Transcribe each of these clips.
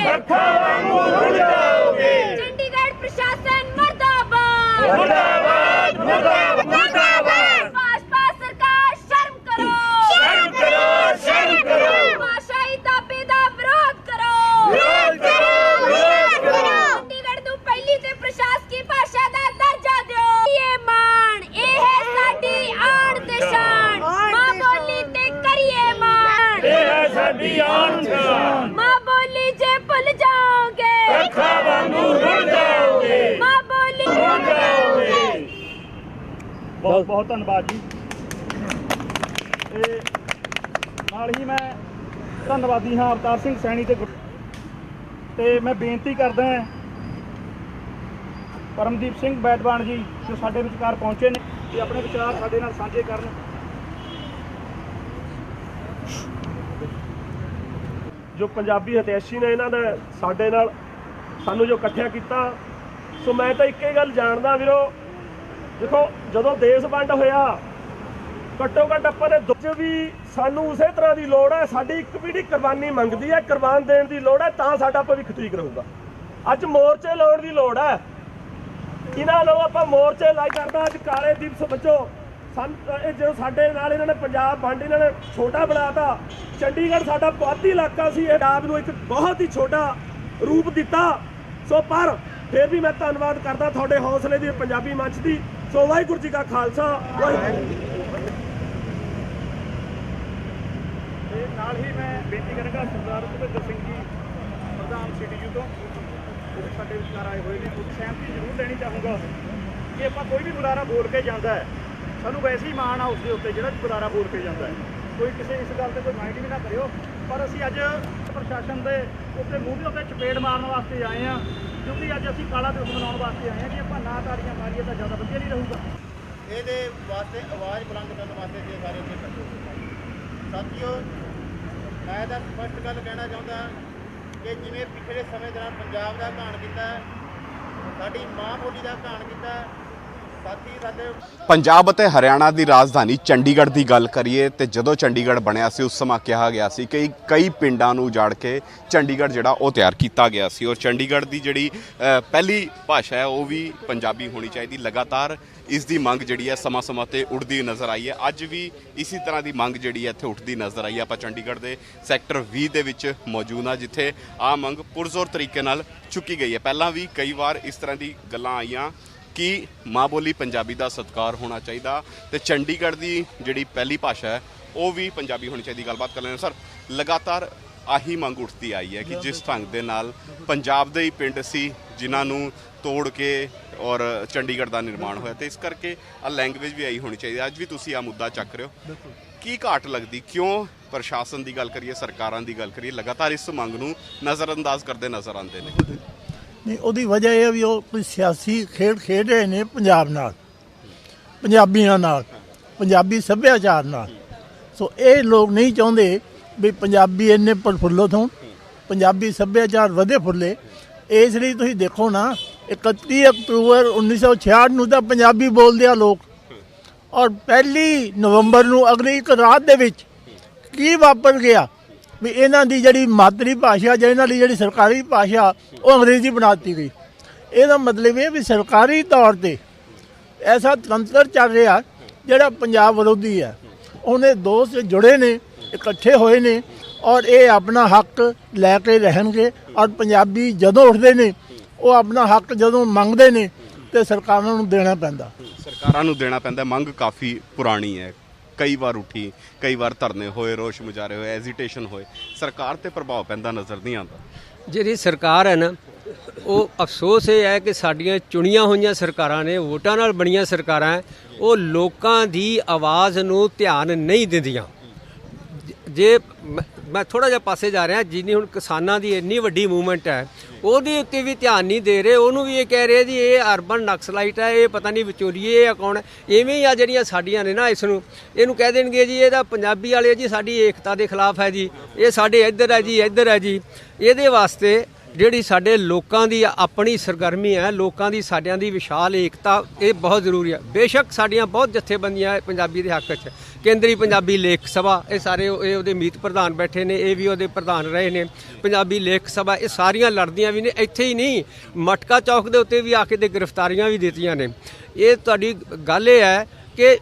ਅੱਖਾਂ ਵਾਂਗੂ ਰੁੜ ਜਾਓਗੇ। ਚੰਡੀਗੜ੍ਹ ਪ੍ਰਸ਼ਾਸਨ ਮਰਦਾਬਾਦ ਮੁਰਦਾਬਾਦ ਮੁਰਦਾਬਾਦ ਮੁਰਦਾਬਾਦ। ਭਾਜਪਾ ਸਰਕਾਰ ਸ਼ਰਮ ਕਰੋ ਸ਼ਰਮ ਕਰੋ ਸ਼ਰਮ ਕਰੋ। ਭਾਸ਼ਾਈ ਦਾਅਵੇ ਦਾ ਵਿਰੋਧ ਕਰੋ ਵਿਰੋਧ ਕਰੋ ਵਿਰੋਧ ਕਰੋ। ਚੰਡੀਗੜ੍ਹ ਨੂੰ ਪਹਿਲੀ ਤੇ ਪ੍ਰਸ਼ਾਸਕੀ ਭਾਸ਼ਾ ਦਾ ਦਰਜਾ ਦਿਓ। ਇਹ ਮਾਣ ਇਹ ਹੈ ਸਾਡੀ ਆਣ ਤੇ ਸ਼ਾਨ। ਮਾਂ ਬੋਲੀ ਤੇ ਕਰੀਏ ਮਾਣ। ਇਹ ਹੈ ਸਾਡੀ ਆਨ ਸ਼ਾਨ। ਮਾਂ ਬੋਲੀ ਜੇ ਭੁੱਲ ਜਾਓਗੇ ਅੱਖਾਂ ਵਾਂਗੂ ਰੁੜ ਜਾਓਗੇ। ਮਾਂ ਬੋਲੀ ਰੁੜ ਜਾਓਗੇ। ਬਹੁਤ ਬਹੁਤ ਧੰਨਵਾਦ ਜੀ। ਤੇ ਨਾਲ ਹੀ ਮੈਂ ਧੰਨਵਾਦੀ ਹਾਂ ਅਵਤਾਰ ਸਿੰਘ ਸੈਣੀ ਤੇ ਮੈਂ ਬੇਨਤੀ ਕਰਦਾ ਹਾਂ ਪਰਮਦੀਪ ਸਿੰਘ ਬੈਦਵਾਨ ਜੀ ਜੋ ਸਾਡੇ ਵਿਚਕਾਰ ਪਹੁੰਚੇ ਨੇ ਤੇ ਆਪਣੇ ਵਿਚਾਰ ਸਾਡੇ ਨਾਲ ਸਾਂਝੇ ਕਰਨ। ਜੋ ਪੰਜਾਬੀ ਹਿਤੈਸ਼ੀ ਨੇ ਇਹਨਾਂ ਨੇ ਸਾਡੇ ਨਾਲ ਸਾਨੂੰ ਜੋ ਇਕੱਠਿਆ ਕੀਤਾ, ਸੋ ਮੈਂ ਤਾਂ ਇੱਕੇ ਗੱਲ ਜਾਣਦਾ ਵੀਰੋ, ਦੇਖੋ ਜਦੋਂ ਦੇਸ਼ ਵੰਡ ਹੋਇਆ ਘੱਟੋ ਘੱਟ ਆਪਾਂ ਦੇ ਦੁੱਧ ਵੀ ਸਾਨੂੰ ਉਸੇ ਤਰ੍ਹਾਂ ਦੀ ਲੋੜ ਹੈ। ਸਾਡੀ ਇੱਕ ਪੀੜ੍ਹੀ ਕੁਰਬਾਨੀ ਮੰਗਦੀ ਹੈ, ਕੁਰਬਾਨ ਦੇਣ ਦੀ ਲੋੜ ਹੈ, ਤਾਂ ਸਾਡਾ ਭਵਿੱਖ ਠੀਕ ਰਹੂਗਾ। ਅੱਜ ਮੋਰਚੇ ਲਾਉਣ ਦੀ ਲੋੜ ਹੈ। ਇਹਨਾਂ ਨੂੰ ਆਪਾਂ ਮੋਰਚੇ ਲਾਈ ਕਰਦਾ ਅੱਜ ਕਾਲੇ ਦਿਵਸ ਵਜੋਂ। ਇਹ ਜਦੋਂ ਸਾਡੇ ਨਾਲ ਇਹਨਾਂ ਨੇ ਪੰਜਾਬ ਵੰਡ ਇਹਨਾਂ ਨੇ ਛੋਟਾ ਬਣਾਤਾ। ਚੰਡੀਗੜ੍ਹ ਸਾਡਾ ਪੁਆਧੀ ਇਲਾਕਾ ਸੀ, ਇਹ ਆਪ ਨੂੰ ਇੱਕ ਬਹੁਤ ਹੀ ਛੋਟਾ ਰੂਪ ਦਿੱਤਾ। ਸੋ ਪਰ ਫਿਰ ਵੀ ਮੈਂ ਧੰਨਵਾਦ ਕਰਦਾ ਤੁਹਾਡੇ ਹੌਸਲੇ ਦੀ, ਪੰਜਾਬੀ ਮੰਚ ਦੀ। ਸੋ ਵਾਹਿਗੁਰੂ ਜੀ ਕਾ ਖਾਲਸਾ ਵਾਹਿਗੁਰੂ। ਤੇ ਨਾਲ ਹੀ ਮੈਂ ਬੇਨਤੀ ਕਰਾਂਗਾ ਸਰਦਾਰ ਭੁਪਿੰਦਰ ਸਿੰਘ ਜੀ ਪ੍ਰਧਾਨ ਸੀਟੀਯੂ ਤੋਂ ਉਹ ਸਾਡੇ ਵਿਚਾਰ ਆਏ ਹੋਏ ਨੇ, ਉਹ ਸਹਿਮਤੀ ਜ਼ਰੂਰ ਦੇਣੀ ਚਾਹੂੰਗਾ ਕਿ ਆਪਾਂ ਕੋਈ ਵੀ ਬੁਲਾਰਾ ਬੋਲ ਕੇ ਜਾਂਦਾ ਹੈ, ਸਾਨੂੰ ਵੈਸੇ ਹੀ ਮਾਣ ਆ ਉਸ ਦੇ ਉੱਤੇ ਜਿਹੜਾ ਵੀ ਬੁਲਾਰਾ ਬੋਲ ਕੇ ਜਾਂਦਾ ਹੈ। ਕੋਈ ਕਿਸੇ ਇਸ ਗੱਲ ਤੇ ਕੋਈ ਮਾਈਂਡ ਵੀ ਨਾ ਕਰਿਓ। ਪਰ ਅਸੀਂ ਅੱਜ ਪ੍ਰਸ਼ਾਸਨ ਦੇ ਉੱਤੇ ਮੂੰਹ ਦੇ ਉੱਤੇ ਚਪੇੜ ਮਾਰਨ ਵਾਸਤੇ ਆਏ ਹਾਂ, ਕਿਉਂਕਿ ਅੱਜ ਅਸੀਂ ਕਾਲਾ ਦਿਵਸ ਮਨਾਉਣ ਵਾਸਤੇ ਆਏ ਹਾਂ। ਕਿ ਆਪਾਂ ਨਾ ਤਾੜੀਆਂ ਮਾਰੀਏ ਤਾਂ ਜ਼ਿਆਦਾ ਵਧੀਆ ਨਹੀਂ ਰਹੂਗਾ। ਇਹਦੇ ਵਾਸਤੇ ਆਵਾਜ਼ ਬੁਲੰਦ ਕਰਨ ਵਾਸਤੇ ਜੇ ਸਾਰੇ ਉੱਤੇ ਇਕੱਠੇ ਹੋਏ। ਸਾਥੀਓ, ਮੈਂ ਤਾਂ ਸਪਸ਼ਟ ਗੱਲ ਕਹਿਣਾ ਚਾਹੁੰਦਾ ਕਿ ਜਿਵੇਂ ਪਿਛਲੇ ਸਮੇਂ ਦੌਰਾਨ ਪੰਜਾਬ ਦਾ ਘਾਣ ਕੀਤਾ, ਸਾਡੀ ਮਾਂ ਬੋਲੀ ਦਾ ਘਾਣ ਕੀਤਾ, ਸਾਥੀ ਸਾਡੇ ਪੰਜਾਬ ਅਤੇ ਹਰਿਆਣਾ ਦੀ ਰਾਜਧਾਨੀ ਚੰਡੀਗੜ੍ਹ ਦੀ ਗੱਲ ਕਰੀਏ ਤੇ ਜਦੋਂ ਚੰਡੀਗੜ੍ਹ ਬਣਿਆ ਸੀ ਉਸ ਸਮਾਂ ਕਿਹਾ ਗਿਆ ਸੀ ਕਿ ਕਈ ਪਿੰਡਾਂ ਨੂੰ ਉਜਾੜ ਕੇ ਚੰਡੀਗੜ੍ਹ ਜਿਹੜਾ ਉਹ ਤਿਆਰ ਕੀਤਾ ਗਿਆ ਸੀ ਔਰ ਚੰਡੀਗੜ੍ਹ ਦੀ ਜਿਹੜੀ ਪਹਿਲੀ ਭਾਸ਼ਾ ਹੈ ਉਹ ਵੀ ਪੰਜਾਬੀ ਹੋਣੀ ਚਾਹੀਦੀ। ਲਗਾਤਾਰ ਇਸ ਦੀ ਮੰਗ ਜਿਹੜੀ ਹੈ ਸਮਾਂ-ਸਮਾਂ ਤੇ ਉੱਠਦੀ ਨਜ਼ਰ ਆਈ ਹੈ। ਅੱਜ ਵੀ ਇਸੇ ਤਰ੍ਹਾਂ ਦੀ ਮੰਗ ਜਿਹੜੀ ਹੈ ਇੱਥੇ ਉੱਠਦੀ ਨਜ਼ਰ ਆਈ ਹੈ। ਆਪਾਂ ਚੰਡੀਗੜ੍ਹ ਦੇ ਸੈਕਟਰ 20 ਦੇ ਵਿੱਚ ਮੌਜੂਦ ਹਾਂ, ਜਿੱਥੇ ਆਹ ਮੰਗ ਪੁਰਜ਼ੋਰ ਤਰੀਕੇ ਨਾਲ ਚੁੱਕੀ ਗਈ ਹੈ। ਪਹਿਲਾਂ ਵੀ ਕਈ ਵਾਰ ਇਸ ਤਰ੍ਹਾਂ ਦੀ ਗੱਲਾਂ ਆਈਆਂ ਕਿ ਮਾਂ ਬੋਲੀ ਪੰਜਾਬੀ ਦਾ ਸਤਿਕਾਰ ਹੋਣਾ ਚਾਹੀਦਾ ਤੇ ਚੰਡੀਗੜ੍ਹ ਦੀ ਜਿਹੜੀ ਪਹਿਲੀ ਭਾਸ਼ਾ ਹੈ ਉਹ ਵੀ ਪੰਜਾਬੀ ਹੋਣੀ ਚਾਹੀਦੀ। ਗੱਲਬਾਤ ਕਰ ਲੈਣਾ ਸਰ, ਲਗਾਤਾਰ ਆਹੀ ਮੰਗ ਉੱਠਦੀ ਆਈ ਹੈ ਕਿ ਜਿਸ ਢੰਗ ਦੇ ਨਾਲ ਪੰਜਾਬ ਦੇ ਹੀ ਪਿੰਡ ਸੀ ਜਿਨ੍ਹਾਂ ਨੂੰ ਤੋੜ ਕੇ ਔਰ ਚੰਡੀਗੜ੍ਹ ਦਾ ਨਿਰਮਾਣ ਹੋਇਆ ਤੇ ਇਸ ਕਰਕੇ ਆ ਲੈਂਗੁਏਜ ਵੀ ਆਈ ਹੋਣੀ ਚਾਹੀਦੀ। ਅੱਜ ਵੀ ਤੁਸੀਂ ਆ ਮੁੱਦਾ ਚੱਕ ਰਹੇ ਹੋ, ਕੀ ਘਾਟ ਲੱਗਦੀ? ਕਿਉਂ ਪ੍ਰਸ਼ਾਸਨ ਦੀ ਗੱਲ ਕਰੀਏ, ਸਰਕਾਰਾਂ ਦੀ ਗੱਲ ਕਰੀਏ, ਲਗਾਤਾਰ ਇਸ ਮੰਗ ਨੂੰ ਨਜ਼ਰਅੰਦਾਜ਼ ਕਰਦੇ ਨਜ਼ਰ ਆਉਂਦੇ ਨੇ? ਨਹੀਂ, ਉਹਦੀ ਵਜ੍ਹਾ ਇਹ ਵੀ ਉਹ ਕੋਈ ਸਿਆਸੀ ਖੇਡ ਰਹੇ ਨੇ ਪੰਜਾਬ ਨਾਲ, ਪੰਜਾਬੀਆਂ ਨਾਲ, ਪੰਜਾਬੀ ਸੱਭਿਆਚਾਰ ਨਾਲ। ਸੋ ਇਹ ਲੋਕ ਨਹੀਂ ਚਾਹੁੰਦੇ ਵੀ ਪੰਜਾਬੀ ਇੰਨੇ ਪ੍ਰਫੁੱਲਤ ਹੋਣ, ਪੰਜਾਬੀ ਸੱਭਿਆਚਾਰ ਵਧੇ ਫੁੱਲੇ। ਇਸ ਲਈ ਤੁਸੀਂ ਦੇਖੋ ਨਾ 31 ਅਕਤੂਬਰ 1966 ਨੂੰ ਤਾਂ ਪੰਜਾਬੀ ਬੋਲਦੇ ਆ ਲੋਕ, ਔਰ 1 ਨਵੰਬਰ ਨੂੰ ਅਗਲੀ ਇੱਕ ਰਾਤ ਦੇ ਵਿੱਚ ਕੀ ਵਾਪਰ ਗਿਆ ਵੀ ਇਹਨਾਂ ਦੀ ਜਿਹੜੀ ਮਾਤਰੀ ਭਾਸ਼ਾ ਜਾਂ ਇਹਨਾਂ ਦੀ ਜਿਹੜੀ ਸਰਕਾਰੀ ਭਾਸ਼ਾ ਉਹ ਅੰਗਰੇਜ਼ੀ ਬਣਾ ਦਿੱਤੀ ਗਈ। ਇਹਦਾ ਮਤਲਬ ਇਹ ਵੀ ਸਰਕਾਰੀ ਤੌਰ 'ਤੇ ਐਸਾ ਤੰਤਰ ਚੱਲ ਰਿਹਾ ਜਿਹੜਾ ਪੰਜਾਬ ਵਿਰੋਧੀ ਹੈ। ਉਹਨੇ ਦੋਸਤ ਜੁੜੇ ਨੇ, ਇਕੱਠੇ ਹੋਏ ਨੇ ਔਰ ਇਹ ਆਪਣਾ ਹੱਕ ਲੈ ਕੇ ਰਹਿਣਗੇ। ਔਰ ਪੰਜਾਬੀ ਜਦੋਂ ਉੱਠਦੇ ਨੇ ਉਹ ਆਪਣਾ ਹੱਕ ਜਦੋਂ ਮੰਗਦੇ ਨੇ ਤੇ ਸਰਕਾਰਾਂ ਨੂੰ ਦੇਣਾ ਪੈਂਦਾ। ਮੰਗ ਕਾਫੀ ਪੁਰਾਣੀ ਹੈ, ਕਈ ਵਾਰ ਉੱਠੀ, ਕਈ ਵਾਰ ਧਰਨੇ ਹੋਏ, ਰੋਸ਼ ਮੁਜ਼ਾਹਰੇ ਹੋਏ, ਐਜੀਟੇਸ਼ਨ ਹੋਏ, ਸਰਕਾਰ ਤੇ ਪ੍ਰਭਾਵ ਪੈਂਦਾ ਨਜ਼ਰ ਨਹੀਂ ਆਉਂਦਾ। ਜਿਹੜੀ ਸਰਕਾਰ ਹੈ ਨਾ, ਉਹ ਅਫਸੋਸ ਇਹ ਹੈ ਕਿ ਸਾਡੀਆਂ ਚੁਣੀਆਂ ਹੋਈਆਂ ਸਰਕਾਰਾਂ ਨੇ, ਵੋਟਾਂ ਨਾਲ ਬਣੀਆਂ ਸਰਕਾਰਾਂ, ਉਹ ਲੋਕਾਂ ਦੀ ਆਵਾਜ਼ ਨੂੰ ਧਿਆਨ ਨਹੀਂ ਦਿੰਦੀਆਂ। ਜੇ ਮੈਂ ਥੋੜ੍ਹਾ ਜਿਹਾ ਪਾਸੇ ਜਾ ਰਿਹਾ, ਜਿੰਨੀ ਹੁਣ ਕਿਸਾਨਾਂ ਦੀ ਇੰਨੀ ਵੱਡੀ ਮੂਵਮੈਂਟ ਹੈ ਉਹਦੇ ਉੱਤੇ ਵੀ ਧਿਆਨ ਨਹੀਂ ਦੇ ਰਹੇ। ਉਹਨੂੰ ਵੀ ਇਹ ਕਹਿ ਰਹੇ ਜੀ ਇਹ ਅਰਬਨ ਨਕਸਲਾਈਟ ਹੈ, ਇਹ ਪਤਾ ਨਹੀਂ ਵਿਚੋਲੀਏ ਆ ਕੌਣ। ਇਵੇਂ ਹੀ ਆ ਜਿਹੜੀਆਂ ਸਾਡੀਆਂ ਨੇ ਨਾ, ਇਹਨੂੰ ਕਹਿ ਦੇਣਗੇ ਜੀ ਇਹਦਾ ਪੰਜਾਬੀ ਵਾਲੇ ਜੀ ਸਾਡੀ ਏਕਤਾ ਦੇ ਖਿਲਾਫ ਹੈ ਜੀ, ਇਹ ਸਾਡੇ ਇੱਧਰ ਹੈ ਜੀ, ਇੱਧਰ ਹੈ ਜੀ। ਇਹਦੇ ਵਾਸਤੇ ਜਿਹੜੀ ਸਾਡੇ ਲੋਕਾਂ ਦੀ ਆਪਣੀ ਸਰਗਰਮੀ ਹੈ, ਲੋਕਾਂ ਦੀ ਸਾਡਿਆਂ ਦੀ ਵਿਸ਼ਾਲ ਏਕਤਾ, ਇਹ ਬਹੁਤ ਜ਼ਰੂਰੀ ਹੈ। ਬੇਸ਼ੱਕ ਸਾਡੀਆਂ ਬਹੁਤ ਜਥੇਬੰਦੀਆਂ ਪੰਜਾਬੀ ਦੇ ਹੱਕ 'ਚ, ਕੇਂਦਰੀ ਪੰਜਾਬੀ ਲੇਖ ਸਭਾ, ਇਹ ਸਾਰੇ ਇਹ ਉਹਦੇ ਮੀਤ ਪ੍ਰਧਾਨ ਬੈਠੇ ਨੇ, ਇਹ ਵੀ ਉਹਦੇ ਪ੍ਰਧਾਨ ਰਹੇ ਨੇ। ਪੰਜਾਬੀ ਲੇਖ ਸਭਾ, ਇਹ ਸਾਰੀਆਂ ਲੜਦੀਆਂ ਵੀ ਨੇ। ਇੱਥੇ ਹੀ ਨਹੀਂ, ਮਟਕਾ ਚੌਕ ਦੇ ਉੱਤੇ ਵੀ ਆ ਕੇ ਤੇ ਗ੍ਰਿਫਤਾਰੀਆਂ ਵੀ ਦਿੱਤੀਆਂ ਨੇ। ਇਹ ਤੁਹਾਡੀ ਗੱਲ ਇਹ ਹੈ ਕਿ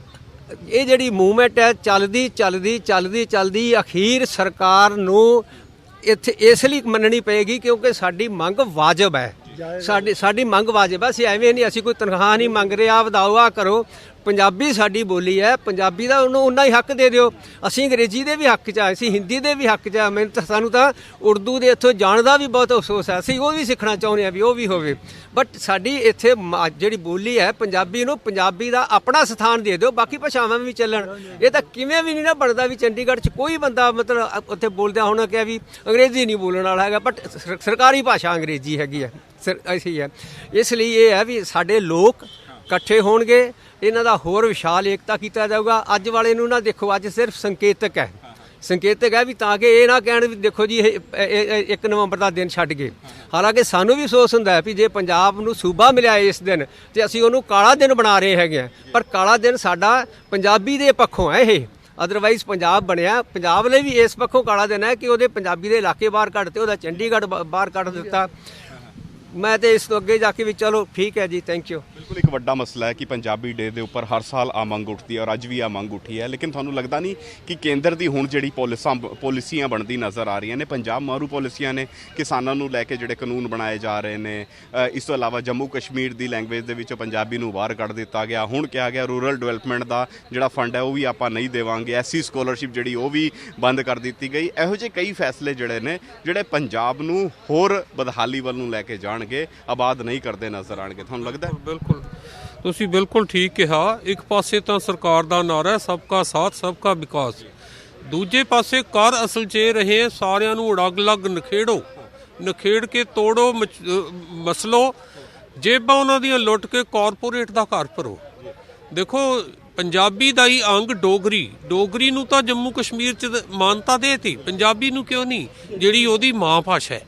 ਇਹ ਜਿਹੜੀ ਮੂਵਮੈਂਟ ਹੈ ਚੱਲਦੀ ਚੱਲਦੀ ਚੱਲਦੀ ਚੱਲਦੀ ਅਖੀਰ ਸਰਕਾਰ ਨੂੰ ਇੱਥੇ ਇਸ ਲਈ ਮੰਨਣੀ ਪਏਗੀ ਕਿਉਂਕਿ ਸਾਡੀ ਮੰਗ ਵਾਜਬ ਹੈ। ਸਾਡੀ ਮੰਗ ਵਾਜਬ ਹੈ। ਅਸੀਂ ਐਵੇਂ ਨਹੀਂ, ਅਸੀਂ ਕੋਈ ਤਨਖਾਹ ਨਹੀਂ ਮੰਗ ਰਹੇ, ਆ ਵਧਾਓ, ਆ ਕਰੋ। ਪੰਜਾਬੀ ਸਾਡੀ ਬੋਲੀ ਹੈ, ਪੰਜਾਬੀ ਦਾ ਉਹਨੂੰ ਉਨਾ ਹੀ ਹੱਕ ਦੇ ਦਿਓ। ਅਸੀਂ ਅੰਗਰੇਜ਼ੀ ਦੇ ਵੀ ਹੱਕ 'ਚ ਆ, ਅਸੀਂ ਹਿੰਦੀ ਦੇ ਵੀ ਹੱਕ 'ਚ ਆ। ਸਾਨੂੰ ਤਾਂ ਉਰਦੂ ਦੇ ਇੱਥੋਂ ਜਾਣ ਦਾ ਵੀ ਬਹੁਤ ਅਫਸੋਸ ਹੈ, ਅਸੀਂ ਉਹ ਵੀ ਸਿੱਖਣਾ ਚਾਹੁੰਦੇ ਹਾਂ ਵੀ ਉਹ ਵੀ ਹੋਵੇ। ਬਟ ਸਾਡੀ ਇੱਥੇ ਜਿਹੜੀ ਬੋਲੀ ਹੈ ਪੰਜਾਬੀ ਨੂੰ, ਪੰਜਾਬੀ ਦਾ ਆਪਣਾ ਸਥਾਨ ਦੇ ਦਿਓ, ਬਾਕੀ ਭਾਸ਼ਾਵਾਂ ਵੀ ਚੱਲਣ। ਇਹ ਤਾਂ ਕਿਵੇਂ ਵੀ ਨਹੀਂ ਨਾ ਬਣਦਾ ਵੀ ਚੰਡੀਗੜ੍ਹ 'ਚ ਕੋਈ ਬੰਦਾ ਮਤਲਬ ਉੱਥੇ ਬੋਲਦਿਆਂ ਹੁਣ ਕਿਹਾ ਵੀ ਅੰਗਰੇਜ਼ੀ ਨਹੀਂ ਬੋਲਣ ਵਾਲਾ ਹੈਗਾ, ਬਟ ਸਰਕਾਰੀ ਭਾਸ਼ਾ ਅੰਗਰੇਜ਼ੀ ਹੈਗੀ ਹੈ, ਐਸੀ ਹੈ। ਇਸ ਲਈ ਇਹ ਹੈ ਵੀ ਸਾਡੇ ਲੋਕ ਇਕੱਠੇ ਹੋਣਗੇ, ਇਹਨਾਂ ਦਾ ਹੋਰ ਵਿਸ਼ਾਲ ਏਕਤਾ ਕੀਤਾ ਜਾਊਗਾ। ਅੱਜ ਵਾਲੇ ਨੂੰ ਨਾ ਦੇਖੋ, ਅੱਜ ਸਿਰਫ ਸੰਕੇਤਕ ਹੈ, ਸੰਕੇਤਕ ਹੈ ਵੀ ਤਾਂ ਕਿ ਇਹ ਨਾ ਕਹਿਣ ਵੀ ਦੇਖੋ ਜੀ ਇਹ 1 ਨਵੰਬਰ ਦਾ ਦਿਨ ਛੱਡ ਗਏ। ਹਾਲਾਂਕਿ ਸਾਨੂੰ ਵੀ ਅਫਸੋਸ ਹੁੰਦਾ ਹੈ ਵੀ ਜੇ ਪੰਜਾਬ ਨੂੰ ਸੂਬਾ ਮਿਲਿਆ ਇਸ ਦਿਨ ਤੇ ਅਸੀਂ ਉਹਨੂੰ ਕਾਲਾ ਦਿਨ ਬਣਾ ਰਹੇ ਹੈਗੇ ਹਾਂ, ਪਰ ਕਾਲਾ ਦਿਨ ਸਾਡਾ ਪੰਜਾਬੀ ਦੇ ਪੱਖੋਂ ਹੈ ਇਹ। ਅਦਰਵਾਈਜ਼ ਪੰਜਾਬ ਬਣਿਆ ਪੰਜਾਬ ਲਈ ਵੀ ਇਸ ਪੱਖੋਂ ਕਾਲਾ ਦਿਨ ਹੈ ਕਿ ਉਹਦੇ ਪੰਜਾਬੀ ਦੇ ਇਲਾਕੇ ਬਾਹਰ ਕੱਢਤੇ, ਉਹਦਾ ਚੰਡੀਗੜ੍ਹ ਬਾਹਰ ਕੱਢ ਦਿੱਤਾ। ਮੈਂ ਤੇ ਇਸ ਤੋਂ ਅੱਗੇ ਜਾ ਕੇ ਵੀ ਚਲੋ ਠੀਕ ਹੈ ਜੀ, ਥੈਂਕ ਯੂ। ਬਿਲਕੁਲ ਇੱਕ ਵੱਡਾ ਮਸਲਾ ਹੈ ਕਿ ਪੰਜਾਬੀ ਡੇ ਦੇ ਉੱਪਰ ਹਰ ਸਾਲ ਆ ਮੰਗ ਉੱਠਦੀ ਹੈ ਔਰ ਅੱਜ ਵੀ ਆ ਮੰਗ ਉੱਠੀ ਹੈ, ਲੇਕਿਨ ਤੁਹਾਨੂੰ ਲੱਗਦਾ ਨਹੀਂ ਕਿ ਕੇਂਦਰ ਦੀ ਹੁਣ ਜਿਹੜੀ ਪਾਲਿਸੀਆਂ ਬਣਦੀ ਨਜ਼ਰ ਆ ਰਹੀਆਂ ਨੇ, ਪੰਜਾਬ ਮਾਰੂ ਪਾਲਿਸੀਆਂ ਨੇ, ਕਿਸਾਨਾਂ ਨੂੰ ਲੈ ਕੇ ਜਿਹੜੇ ਕਾਨੂੰਨ ਬਣਾਏ ਜਾ ਰਹੇ ਨੇ। ਇਸ ਤੋਂ ਇਲਾਵਾ ਜੰਮੂ ਕਸ਼ਮੀਰ ਦੀ ਲੈਂਗੁਏਜ ਦੇ ਵਿੱਚੋਂ ਪੰਜਾਬੀ ਨੂੰ ਬਾਹਰ ਕੱਢ ਦਿੱਤਾ ਗਿਆ। ਹੁਣ ਕਿਹਾ ਗਿਆ ਰੂਰਲ ਡਿਵੈਲਪਮੈਂਟ ਦਾ ਜਿਹੜਾ ਫੰਡ ਹੈ ਉਹ ਵੀ ਆਪਾਂ ਨਹੀਂ ਦੇਵਾਂਗੇ। ਐਸਸੀ ਸਕੋਲਰਸ਼ਿਪ ਜਿਹੜੀ ਉਹ ਵੀ ਬੰਦ ਕਰ ਦਿੱਤੀ ਗਈ। ਇਹੋ ਜਿਹੇ ਕਈ ਫੈਸਲੇ ਜਿਹੜੇ ਨੇ ਜਿਹੜੇ ਪੰਜਾਬ ਨੂੰ ਹੋਰ ਬਦਹਾਲੀ ਵੱਲ ਨੂੰ ਲੈ ਕੇ ਜਾਣਗੇ, ਆਬਾਦ ਨਹੀਂ ਕਰਦੇ ਨਜ਼ਰ ਆਣਗੇ। ਤੁਹਾਨੂੰ ਲੱਗਦਾ? ਬਿਲਕੁਲ, ਤੁਸੀਂ ਬਿਲਕੁਲ ਠੀਕ ਕਿਹਾ। ਇੱਕ ਪਾਸੇ ਤਾਂ ਸਰਕਾਰ ਦਾ ਨਾਰਾ ਹੈ ਸਬਕਾ ਸਾਥ ਸਬਕਾ ਵਿਕਾਸ, ਦੂਜੇ ਪਾਸੇ ਕਰ ਅਸਲ 'ਚ ਇਹ ਰਹੇ ਸਾਰਿਆਂ ਨੂੰ ਅਲੱਗ-ਅਲੱਗ ਨਖੇੜੋ, ਨਖੇੜ ਕੇ ਤੋੜੋ, ਮਸਲੋ, ਜੇਬਾਂ ਉਹਨਾਂ ਦੀਆਂ ਲੁੱਟ ਕੇ ਕਾਰਪੋਰੇਟ ਦਾ ਘਰ ਭਰੋ। ਦੇਖੋ ਪੰਜਾਬੀ ਦਾ ਹੀ ਅੰਗ ਡੋਗਰੀ ਨੂੰ ਤਾਂ ਜੰਮੂ ਕਸ਼ਮੀਰ 'ਚ ਮਾਨਤਾ ਦੇਤੀ, ਪੰਜਾਬੀ ਨੂੰ ਕਿਉਂ ਨਹੀਂ? ਜਿਹੜੀ ਉਹਦੀ ਮਾਂ ਭਾਸ਼ਾ ਹੈ,